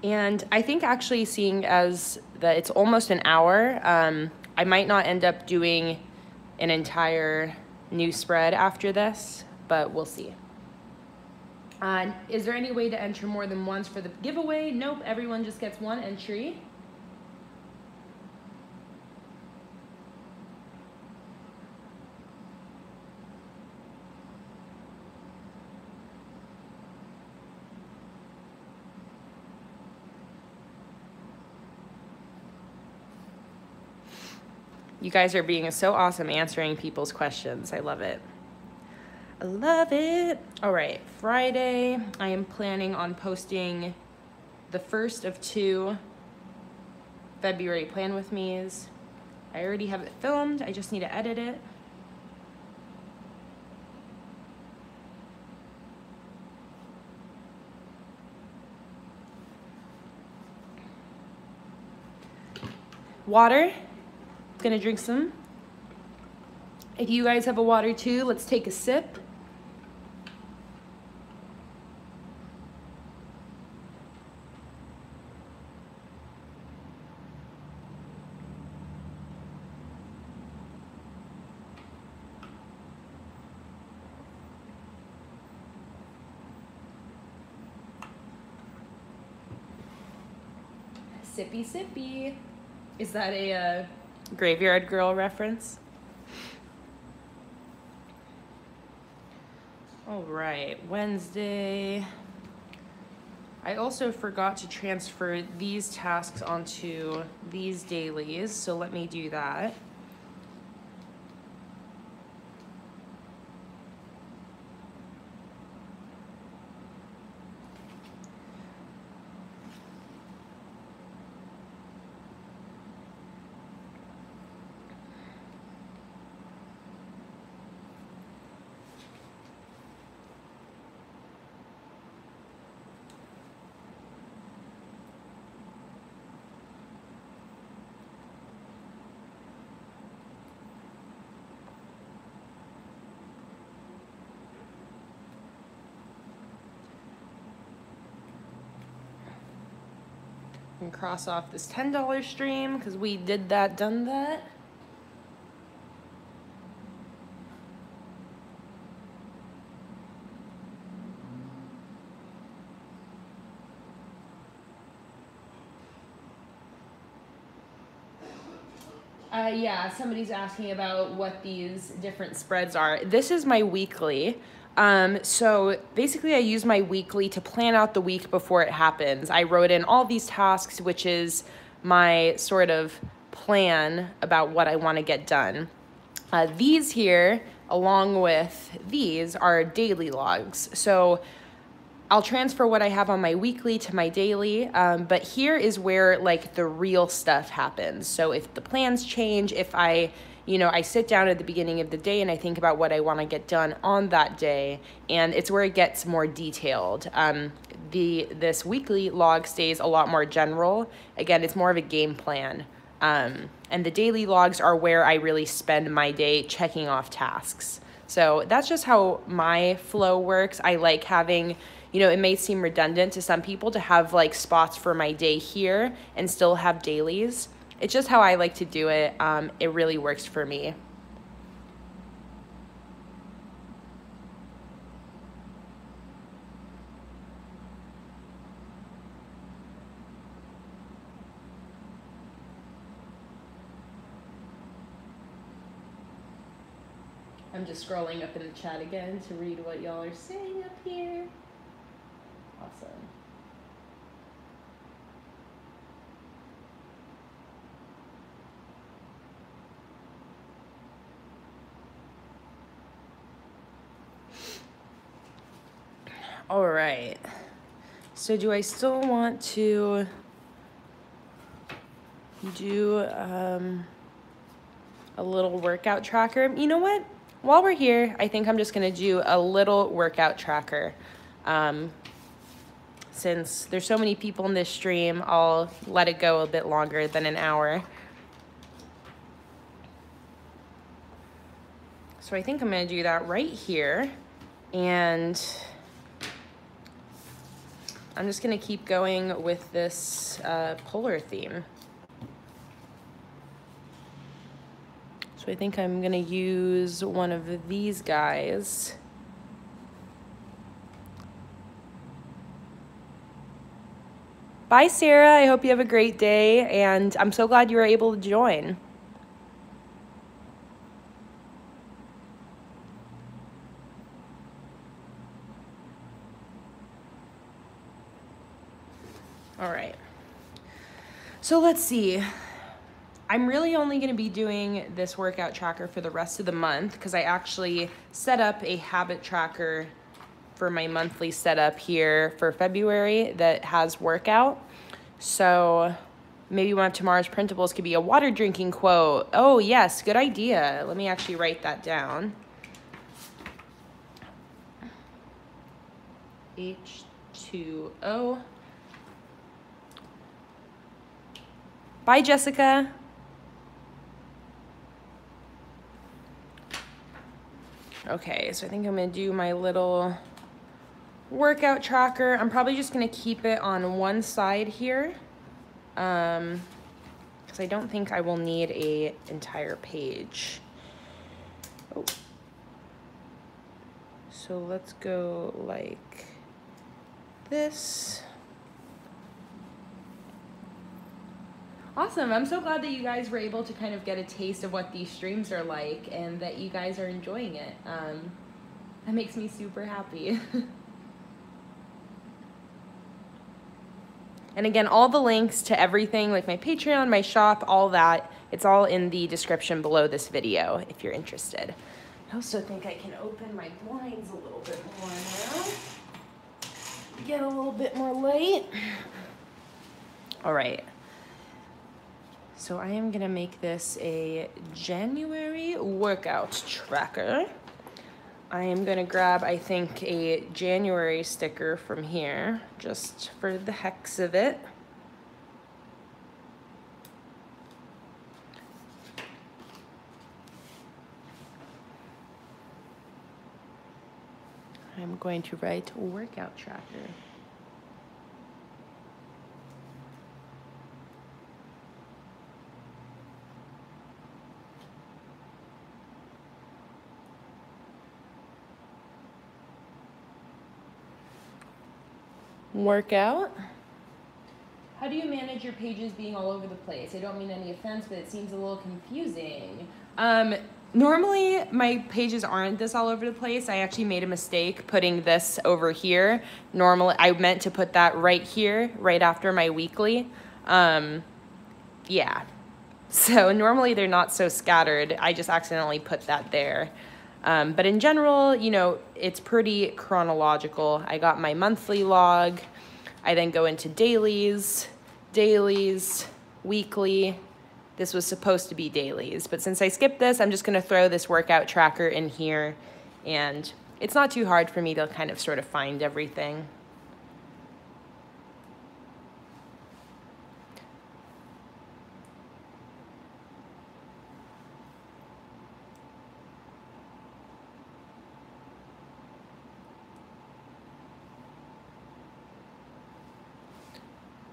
And I think actually, seeing as that it's almost an hour, I might not end up doing an entire new spread after this, but we'll see. Is there any way to enter more than once for the giveaway? Nope, everyone just gets one entry. You guys are being so awesome answering people's questions. I love it. I love it. All right, Friday, I am planning on posting the first of 2 February Plan With Me's. I already have it filmed. I just need to edit it. water. Gonna drink some. If you guys have a water too, let's take a sip. Sippy sippy. Is that a Graveyard Girl reference? All right, Wednesday. I also forgot to transfer these tasks onto these dailies, so let me do that. And cross off this $10 stream because we did that, done that. Yeah, somebody's asking about what these different spreads are. This is my weekly. So basically I use my weekly to plan out the week before it happens. I wrote in all these tasks, which is my sort of plan about what I want to get done. These here, along with these, are daily logs. So I'll transfer what I have on my weekly to my daily, but here is where like the real stuff happens. So if the plans change, if I sit down at the beginning of the day and I think about what I want to get done on that day, and it's where it gets more detailed. This weekly log stays a lot more general. Again, it's more of a game plan. And the daily logs are where I really spend my day checking off tasks. So that's just how my flow works. I like having, it may seem redundant to some people to have like spots for my day here and still have dailies. It's just how I like to do it. It really works for me. I'm just scrolling up in the chat again to read what y'all are saying up here. Awesome. All right. So do I still want to do a little workout tracker? You know what? While we're here, I think I'm just gonna do a little workout tracker. Since there's so many people in this stream, I'll let it go a bit longer than an hour. So I think I'm gonna do that right here. And I'm just gonna keep going with this polar theme. So I think I'm gonna use one of these guys. Bye, Sarah. I hope you have a great day, and I'm so glad you were able to join. All right. So let's see. I'm really only going to be doing this workout tracker for the rest of the month because I actually set up a habit tracker for my monthly setup here for February that has workout. So maybe one of tomorrow's printables could be a water drinking quote. Oh yes, good idea. Let me actually write that down. H2O. Bye, Jessica. Okay, so I think I'm gonna do my little workout tracker. I'm probably just gonna keep it on one side here, because I don't think I will need an entire page. Oh. So let's go like this. Awesome, I'm so glad that you guys were able to kind of get a taste of what these streams are like and that you guys are enjoying it. That makes me super happy. And again, all the links to everything, like my Patreon, my shop, all that, it's all in the description below this video if you're interested. I also think I can open my blinds a little bit more now. Get a little bit more light. All right. So I am gonna make this a January workout tracker. I am gonna grab, I think, a January sticker from here, just for the heck of it. I'm going to write workout tracker. Workout. How do you manage your pages being all over the place? I don't mean any offense, but it seems a little confusing. Normally my pages aren't this all over the place. I actually made a mistake putting this over here. Normally I meant to put that right here, right after my weekly. Yeah. So normally they're not so scattered. I just accidentally put that there. But in general, you know, it's pretty chronological. I got my monthly log. I then go into dailies, weekly. This was supposed to be dailies, but since I skipped this, I'm just gonna throw this workout tracker in here, and it's not too hard for me to kind of sort of find everything.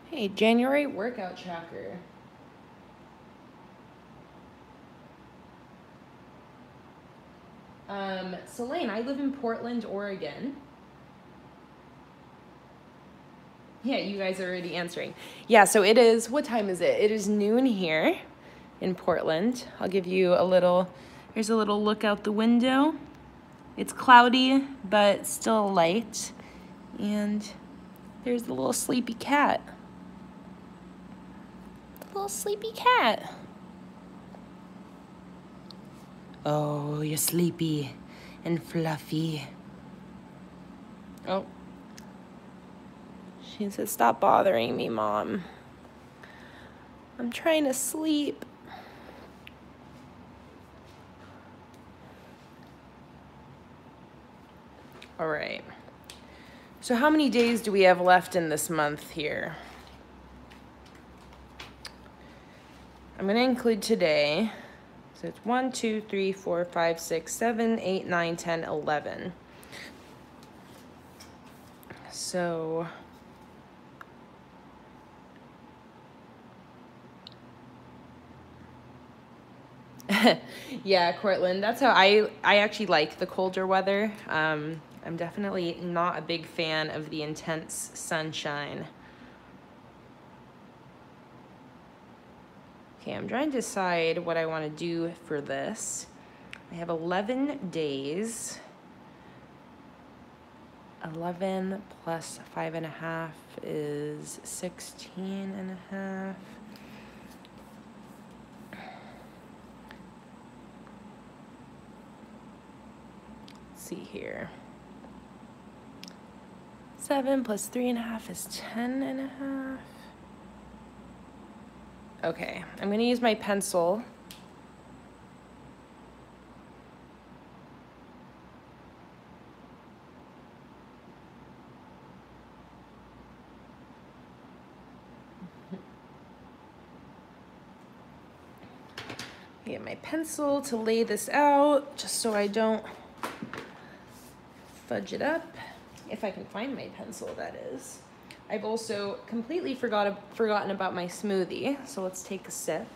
Hey, January workout tracker. Selene, I live in Portland, Oregon. Yeah, you guys are already answering. Yeah, so it is, what time is it? It is noon here in Portland. I'll give you a little, here's a little look out the window. It's cloudy, but still light. And there's the little sleepy cat. Little sleepy cat. Oh, you're sleepy and fluffy. Oh. She said, stop bothering me, Mom. I'm trying to sleep. All right. So how many days do we have left in this month here? I'm going to include today. So it's 1, 2, 3, 4, 5, 6, 7, 8, 9, 10, 11. So yeah, Cortland, that's how I actually like the colder weather. I'm definitely not a big fan of the intense sunshine. Okay, I'm trying to decide what I want to do for this. I have 11 days. 11 plus 5.5 is 16.5. Let's see here. 7 plus 3.5 is 10.5. Okay, I'm gonna use my pencil. Get my pencil to lay this out, just so I don't fudge it up. If I can find my pencil, that is. I've also completely forgotten about my smoothie, so let's take a sip.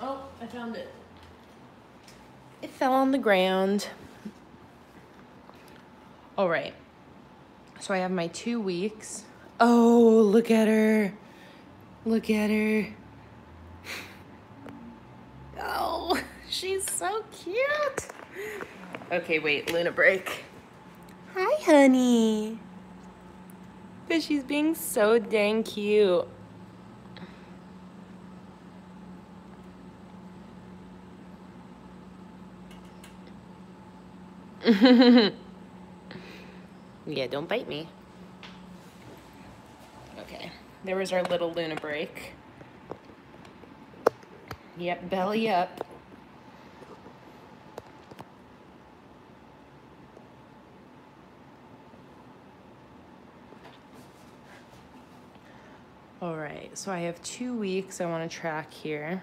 Oh, I found it. It fell on the ground. All right. So I have my 2 weeks. Oh, look at her. Look at her. Oh, she's so cute. Okay, wait, Luna break. Hi, honey. But she's being so dang cute. Yeah, don't bite me. Okay, there was our little Luna break. Yep, belly up. All right, so I have 2 weeks I want to track here.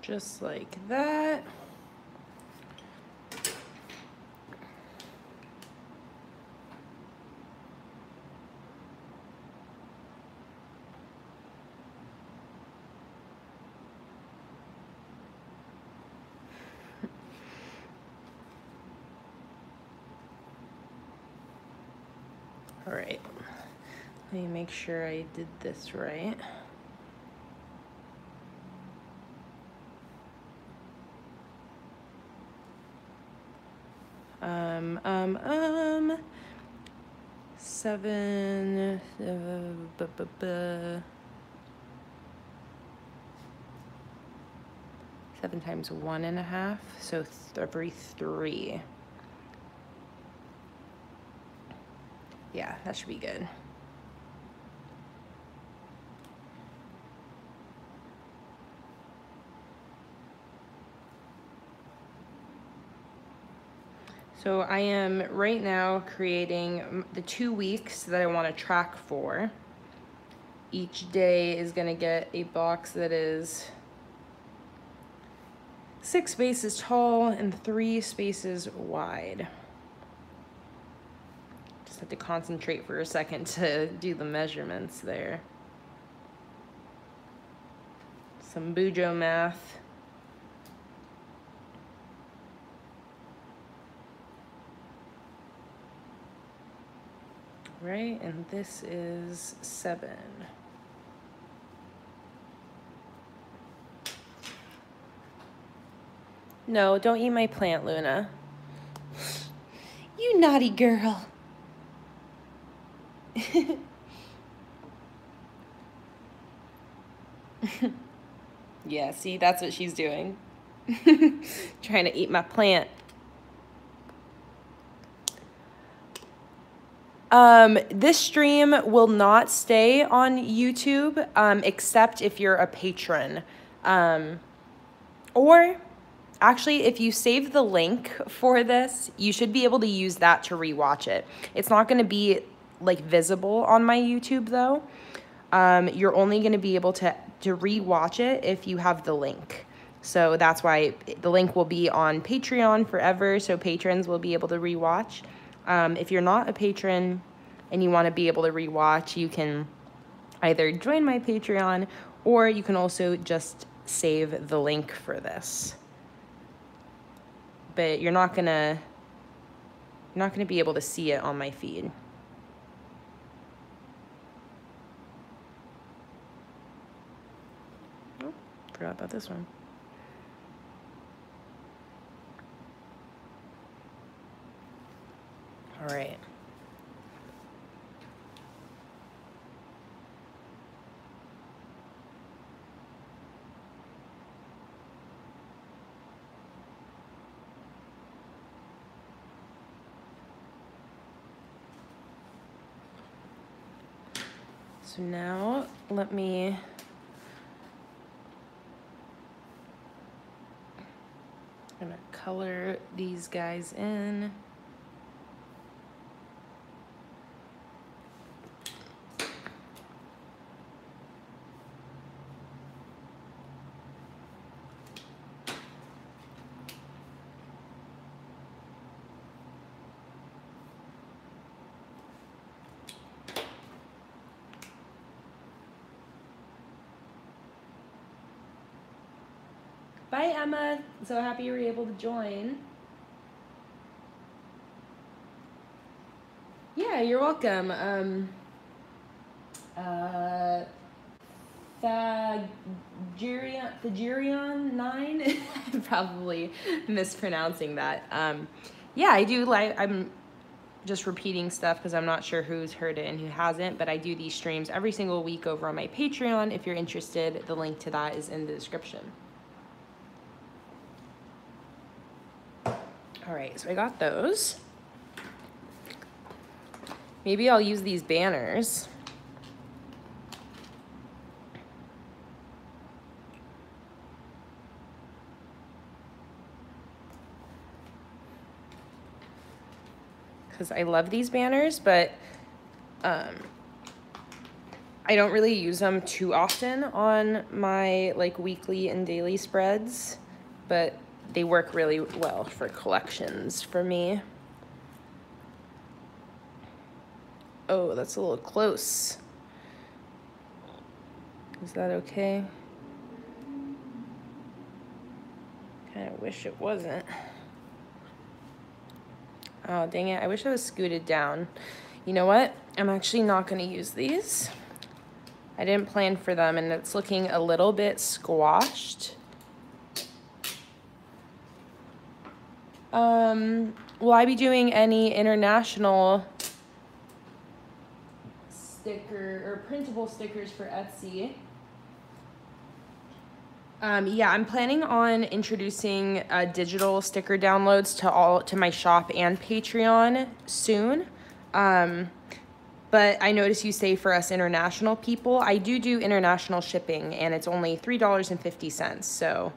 Just like that. All right, let me make sure I did this right. Seven, 7 times 1.5, so every 3. Yeah, that should be good. So I am right now creating the 2 weeks that I want to track for. Each day is going to get a box that is 6 spaces tall and 3 spaces wide. Just have to concentrate for a second to do the measurements there. Some Bujo math. Right, and this is 7. No, don't eat my plant, Luna. You naughty girl. Yeah, see, that's what she's doing. Trying to eat my plant. This stream will not stay on YouTube, except if you're a patron. Or actually, if you save the link for this, you should be able to use that to rewatch it. It's not going to be like visible on my YouTube though. You're only going to be able to rewatch it if you have the link. So that's why the link will be on Patreon forever, so patrons will be able to rewatch. If you're not a patron and you want to be able to rewatch, you can either join my Patreon or you can also just save the link for this. But you're not gonna be able to see it on my feed. Oh, forgot about this one. All right. So now let me I'm gonna color these guys in. Bye, Emma. So happy you were able to join. Yeah, you're welcome. Thagirion 9. I'm probably mispronouncing that. Yeah, I do I'm just repeating stuff because I'm not sure who's heard it and who hasn't, but I do these streams every single week over on my Patreon. If you're interested, the link to that is in the description. All right, so I got those. Maybe I'll use these banners. Because I love these banners, but I don't really use them too often on my like weekly and daily spreads, but they work really well for collections for me. Oh, that's a little close. Is that okay? Kind of wish it wasn't. Oh, dang it. I wish I was scooted down. You know what? I'm actually not going to use these. I didn't plan for them, and it's looking a little bit squashed. Will I be doing any international sticker or printable stickers for Etsy? Yeah, I'm planning on introducing digital sticker downloads to my shop and Patreon soon. But I notice you say for us international people, I do international shipping, and it's only $3.50. So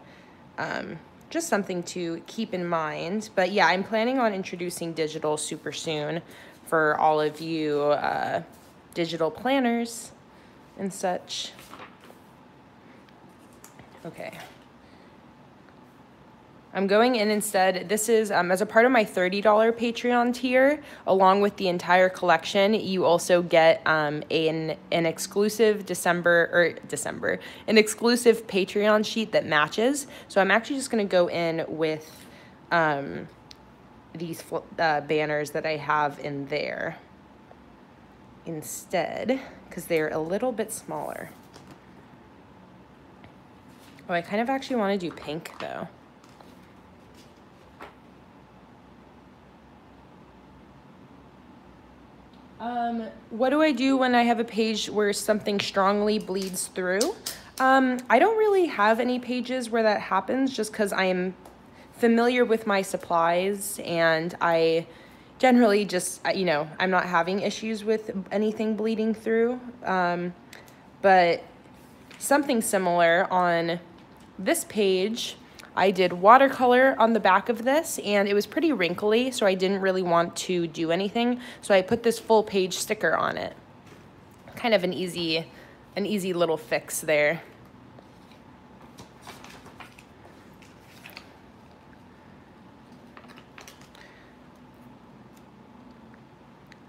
just something to keep in mind. But yeah, I'm planning on introducing digital super soon for all of you digital planners and such. Okay. I'm going in instead. This is as a part of my $30 Patreon tier, along with the entire collection. You also get an exclusive an exclusive Patreon sheet that matches. So I'm actually just going to go in with these banners that I have in there instead, because they're a little bit smaller. Oh, I kind of actually want to do pink though. What do I do when I have a page where something strongly bleeds through? I don't really have any pages where that happens, just because I am familiar with my supplies, and I generally just, you know, I'm not having issues with anything bleeding through. But something similar on this page, I did watercolor on the back of this, and it was pretty wrinkly, so I didn't really want to do anything. So I put this full page sticker on it. Kind of an easy little fix there.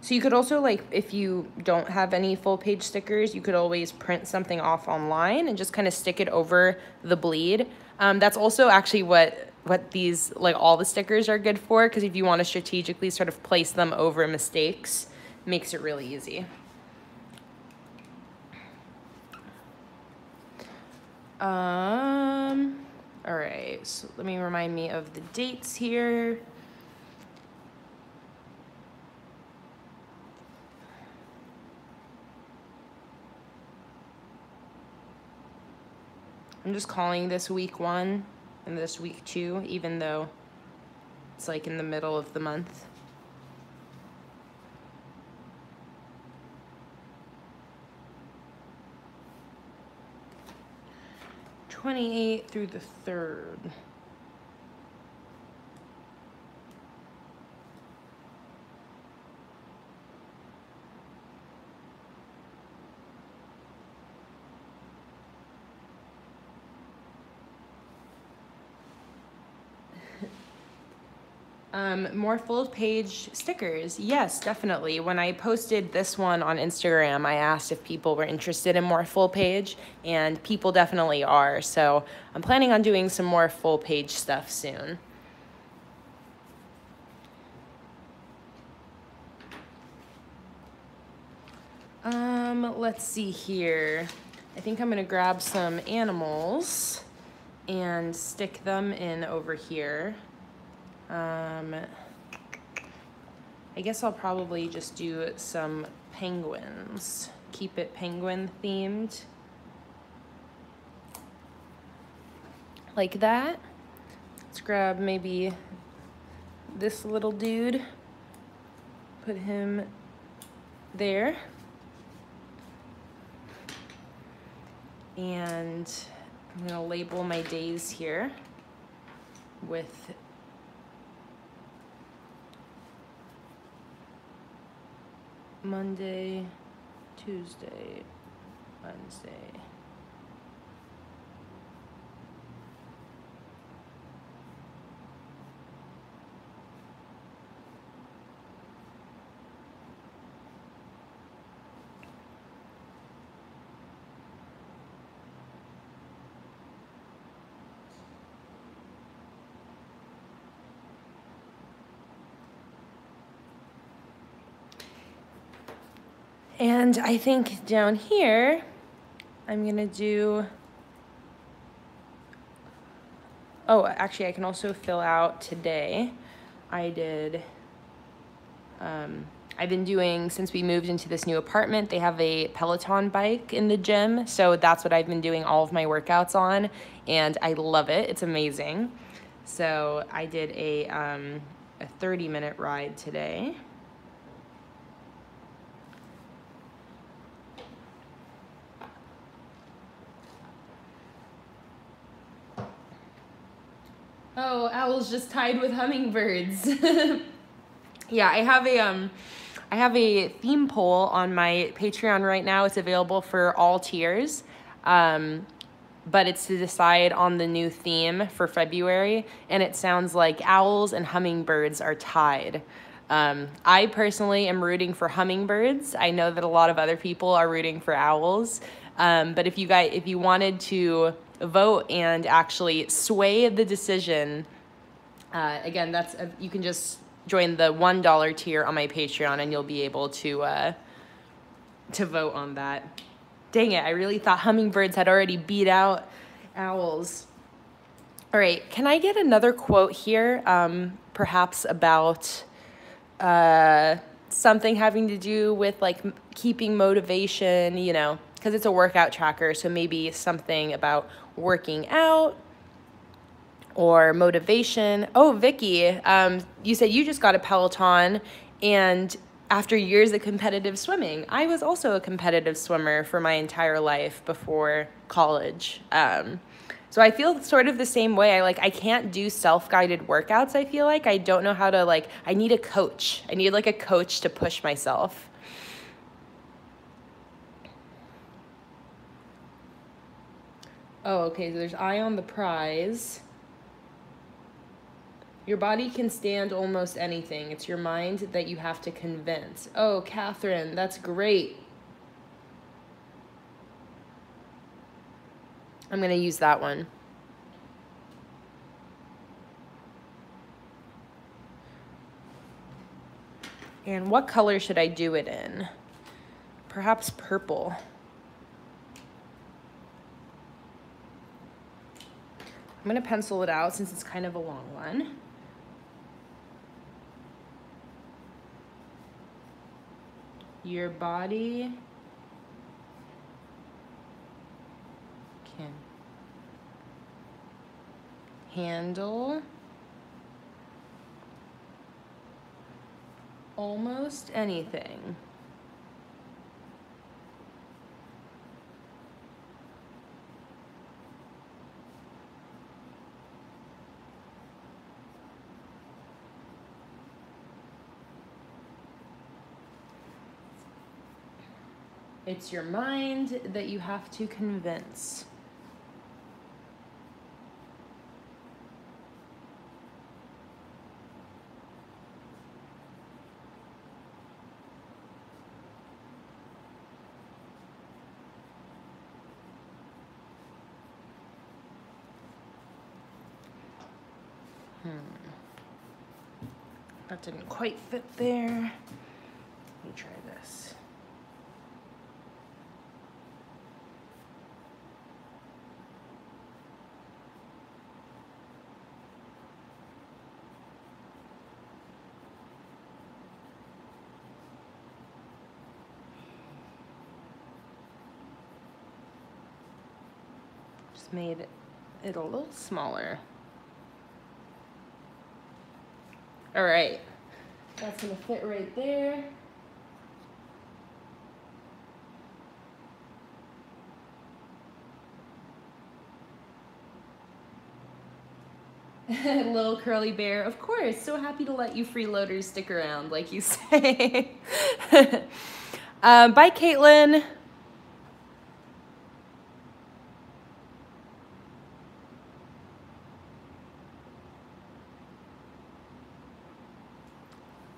So you could also, like, if you don't have any full page stickers, you could always print something off online and just kind of stick it over the bleed. That's also actually what these, like, all the stickers are good for, because if you want to strategically sort of place them over mistakes, it makes it really easy. All right, so let me remind me of the dates here. I'm just calling this week 1 and this week 2, even though it's like in the middle of the month. '28 through the 3rd. More full page stickers. Yes, definitely. When I posted this one on Instagram, I asked if people were interested in more full page, and people definitely are. So I'm planning on doing some more full page stuff soon. Let's see here. I think I'm gonna grab some animals and stick them in over here. I guess I'll probably just do some penguins. Keep it penguin themed. Like that. Let's grab maybe this little dude. Put him there. And I'm gonna label my days here with Monday, Tuesday, Wednesday. And I think down here, I'm gonna do, oh, actually I can also fill out today. I did, I've been doing, since we moved into this new apartment, they have a Peloton bike in the gym. So that's what I've been doing all of my workouts on, and I love it, it's amazing. So I did a 30-minute ride today. Oh, owls just tied with hummingbirds. Yeah, I have a theme poll on my Patreon right now. It's available for all tiers, but it's to decide on the new theme for February, and it sounds like owls and hummingbirds are tied. I personally am rooting for hummingbirds. I know that a lot of other people are rooting for owls, but if you wanted to vote and actually sway the decision, again, you can just join the $1 tier on my Patreon, and you'll be able to vote on that. Dang it, I really thought hummingbirds had already beat out owls. All right, can I get another quote here, perhaps about something having to do with like keeping motivation, you know, because it's a workout tracker, so maybe something about working out or motivation. Oh, Vicky, you said you just got a Peloton, and after years of competitive swimming. I was also a competitive swimmer for my entire life before college. So I feel sort of the same way. I can't do self-guided workouts, I feel like. I don't know how to, I need a coach. I need like a coach to push myself. Oh, okay, so there's eye on the prize. Your body can stand almost anything. It's your mind that you have to convince. Oh, Catherine, that's great. I'm gonna use that one. And what color should I do it in? Perhaps purple. I'm gonna pencil it out since it's kind of a long one. Your body can handle almost anything. It's your mind that you have to convince. That didn't quite fit there. Let me try this. Just made it a little smaller. All right, that's gonna fit right there. Little curly bear, of course, so happy to let you freeloaders stick around, like you say. Bye, Caitlin.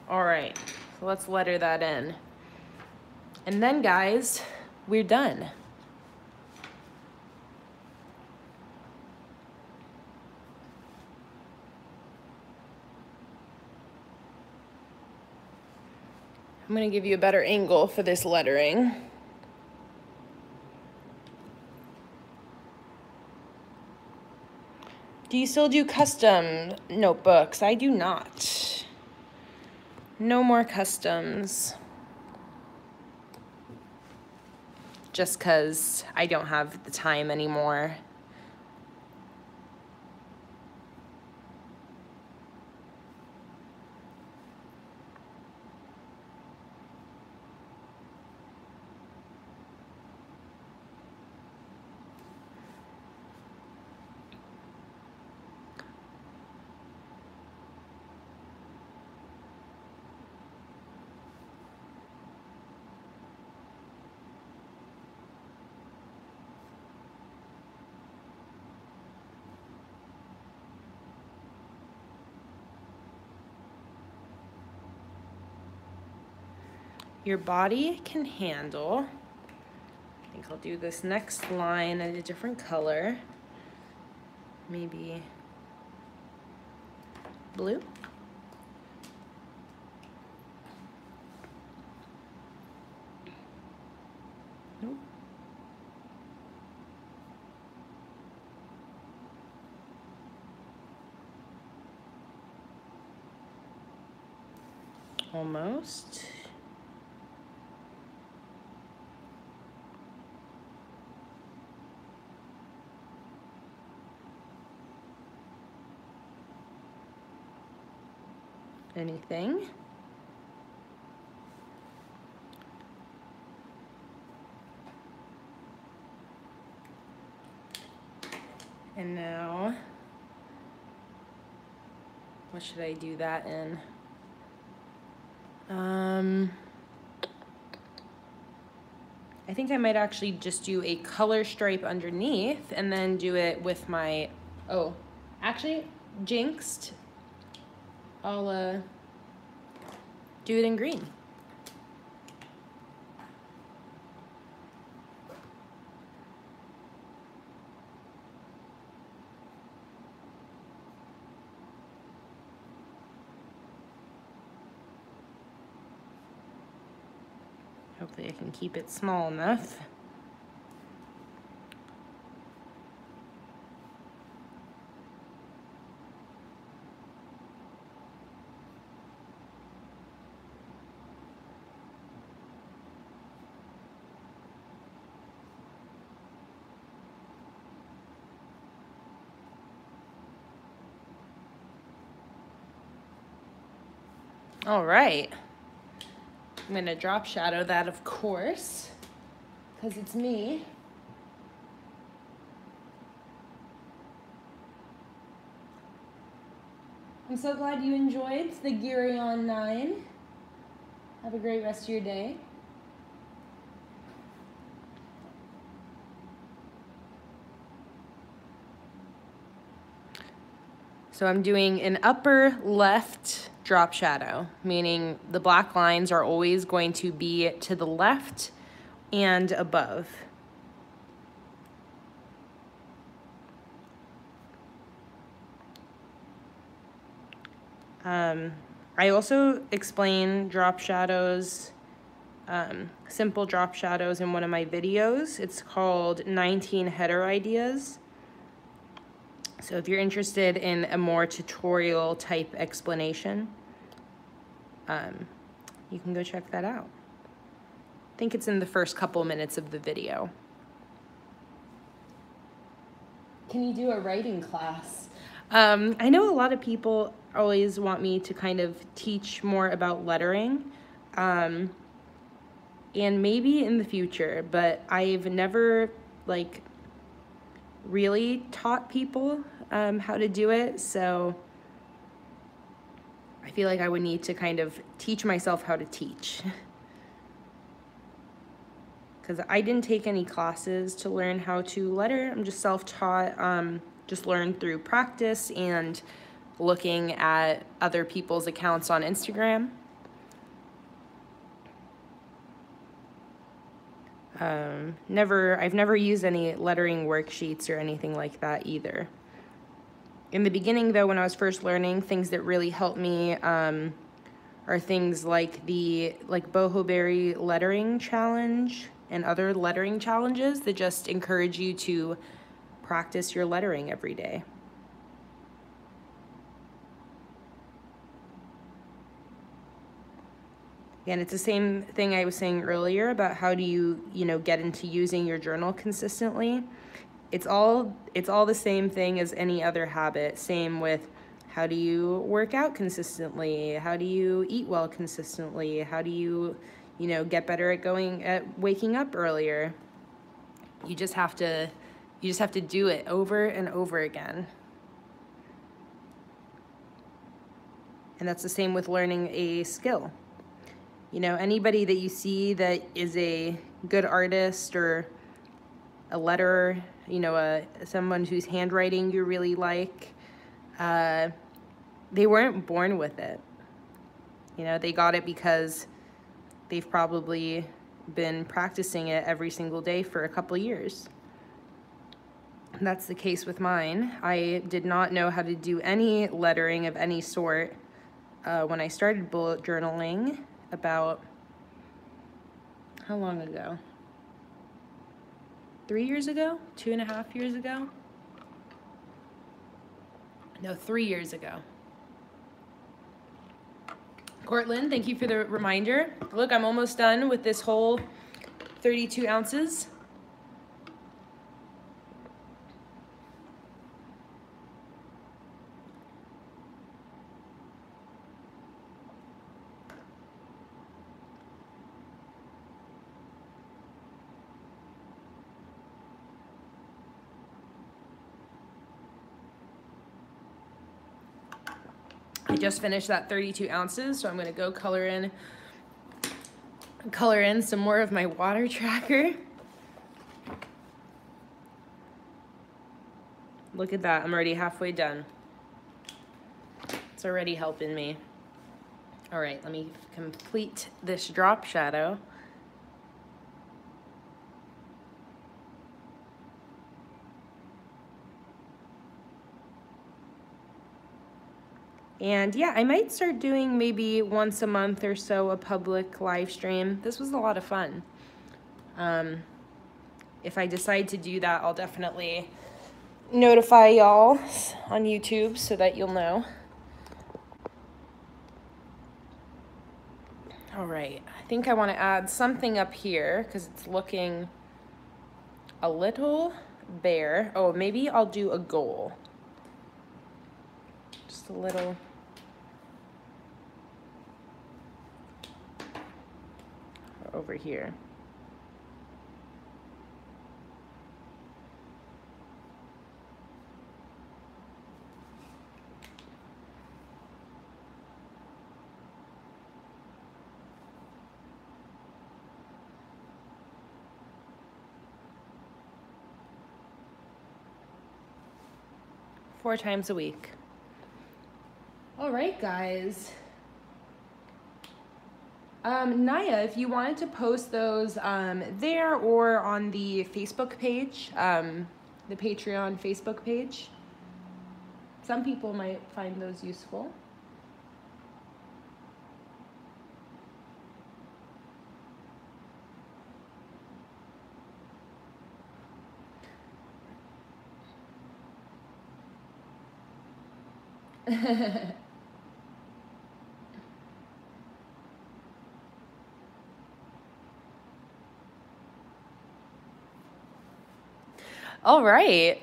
All right, so let's letter that in. And then, guys, we're done. I'm gonna give you a better angle for this lettering. Do you still do custom notebooks? I do not. No more customs. Just 'cause I don't have the time anymore. Your body can handle. I think I'll do this next line in a different color. Maybe blue. Nope. Almost. Anything. And now, what should I do that in? I think I might actually just do a color stripe underneath and then do it with my, oh, actually, jinxed. I'll do it in green. Hopefully I can keep it small enough. All right. I'm gonna drop shadow that, of course, because it's me. I'm so glad you enjoyed the Girion 9. Have a great rest of your day. So I'm doing an upper left drop shadow, meaning the black lines are always going to be to the left and above. I also explain drop shadows, simple drop shadows in one of my videos. It's called 19 Header Ideas. So if you're interested in a more tutorial type explanation, you can go check that out. I think it's in the first couple minutes of the video. Can you do a writing class? I know a lot of people always want me to kind of teach more about lettering, and maybe in the future, but I've never like really taught people how to do it, so I feel like I would need to kind of teach myself how to teach. Because I didn't take any classes to learn how to letter. I'm just self-taught, just learned through practice and looking at other people's accounts on Instagram. I've never used any lettering worksheets or anything like that either. In the beginning though, when I was first learning, things that really helped me are things like the Boho Berry lettering challenge and other lettering challenges that just encourage you to practice your lettering every day. And it's the same thing I was saying earlier about how do you get into using your journal consistently. It's all the same thing as any other habit. Same with how do you work out consistently? How do you eat well consistently? How do you, get better at waking up earlier? You just have to do it over and over again. And that's the same with learning a skill. Anybody that you see that is a good artist or a letterer, someone whose handwriting you really like, they weren't born with it. They got it because they've probably been practicing it every single day for a couple years. And that's the case with mine. I did not know how to do any lettering of any sort when I started bullet journaling about, how long ago? 3 years ago? 2.5 years ago? No, 3 years ago. Cortland, thank you for the reminder. Look, I'm almost done with this whole 32 ounces. I just finished that 32 ounces, so I'm gonna go color in some more of my water tracker. Look at that, I'm already halfway done. It's already helping me. All right, let me complete this drop shadow. And yeah, I might start doing maybe once a month or so a public live stream. This was a lot of fun. If I decide to do that, I'll definitely notify y'all on YouTube so that you'll know. All right, I think I want to add something up here because it's looking a little bare. Oh, maybe I'll do a goal. Just a little. over here. Four times a week. All right, guys. Naya, if you wanted to post those there or on the Facebook page, the Patreon Facebook page, some people might find those useful. All right,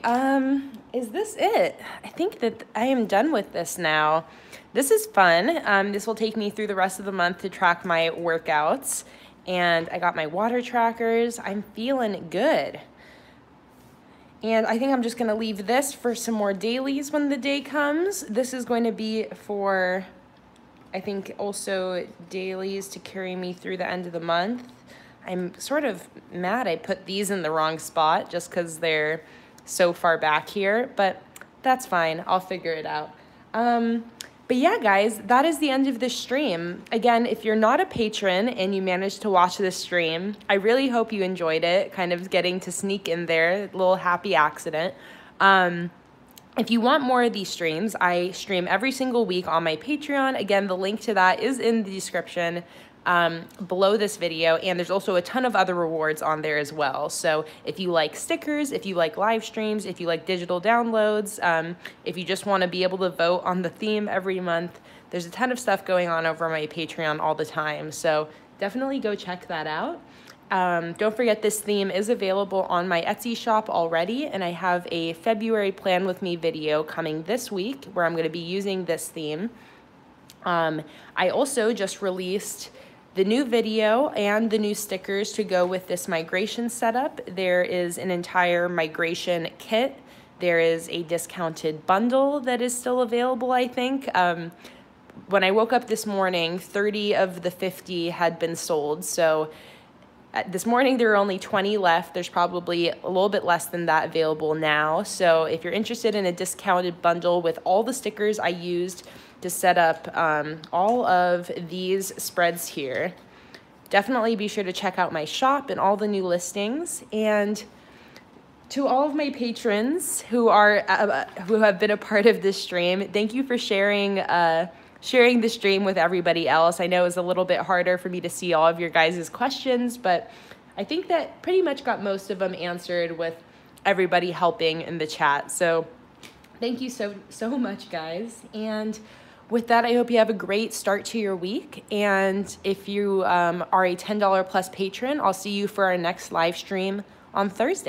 is this it? I think that I am done with this now. This is fun. This will take me through the rest of the month to track my workouts. And I got my water trackers. I'm feeling good. And I think I'm just gonna leave this for some more dailies when the day comes. This is going to be for, I think, also dailies to carry me through the end of the month. I'm sort of mad I put these in the wrong spot just because they're so far back here, but that's fine. I'll figure it out. But yeah, guys, that is the end of this stream. Again, if you're not a patron and you managed to watch this stream, I really hope you enjoyed it, kind of getting to sneak in there, a little happy accident. If you want more of these streams, I stream every single week on my Patreon. Again, the link to that is in the description below this video, and there's also a ton of other rewards on there as well. So if you like stickers, if you like live streams, if you like digital downloads, if you just want to be able to vote on the theme every month, there's a ton of stuff going on over my Patreon all the time. So definitely go check that out. Don't forget this theme is available on my Etsy shop already, and I have a February Plan With Me video coming this week where I'm going to be using this theme. I also just released the new video and the new stickers to go with this migration setup. There is an entire migration kit. There is a discounted bundle that is still available, I think. When I woke up this morning, 30 of the 50 had been sold. So this morning there are only 20 left. There's probably a little bit less than that available now. So if you're interested in a discounted bundle with all the stickers I used to set up all of these spreads here, definitely be sure to check out my shop and all the new listings. And to all of my patrons who have been a part of this stream, thank you for sharing the stream with everybody else. I know it was a little bit harder for me to see all of your guys' questions, but I think that pretty much got most of them answered with everybody helping in the chat. So thank you so much, guys. And with that, I hope you have a great start to your week. And if you are a $10 plus patron, I'll see you for our next live stream on Thursday.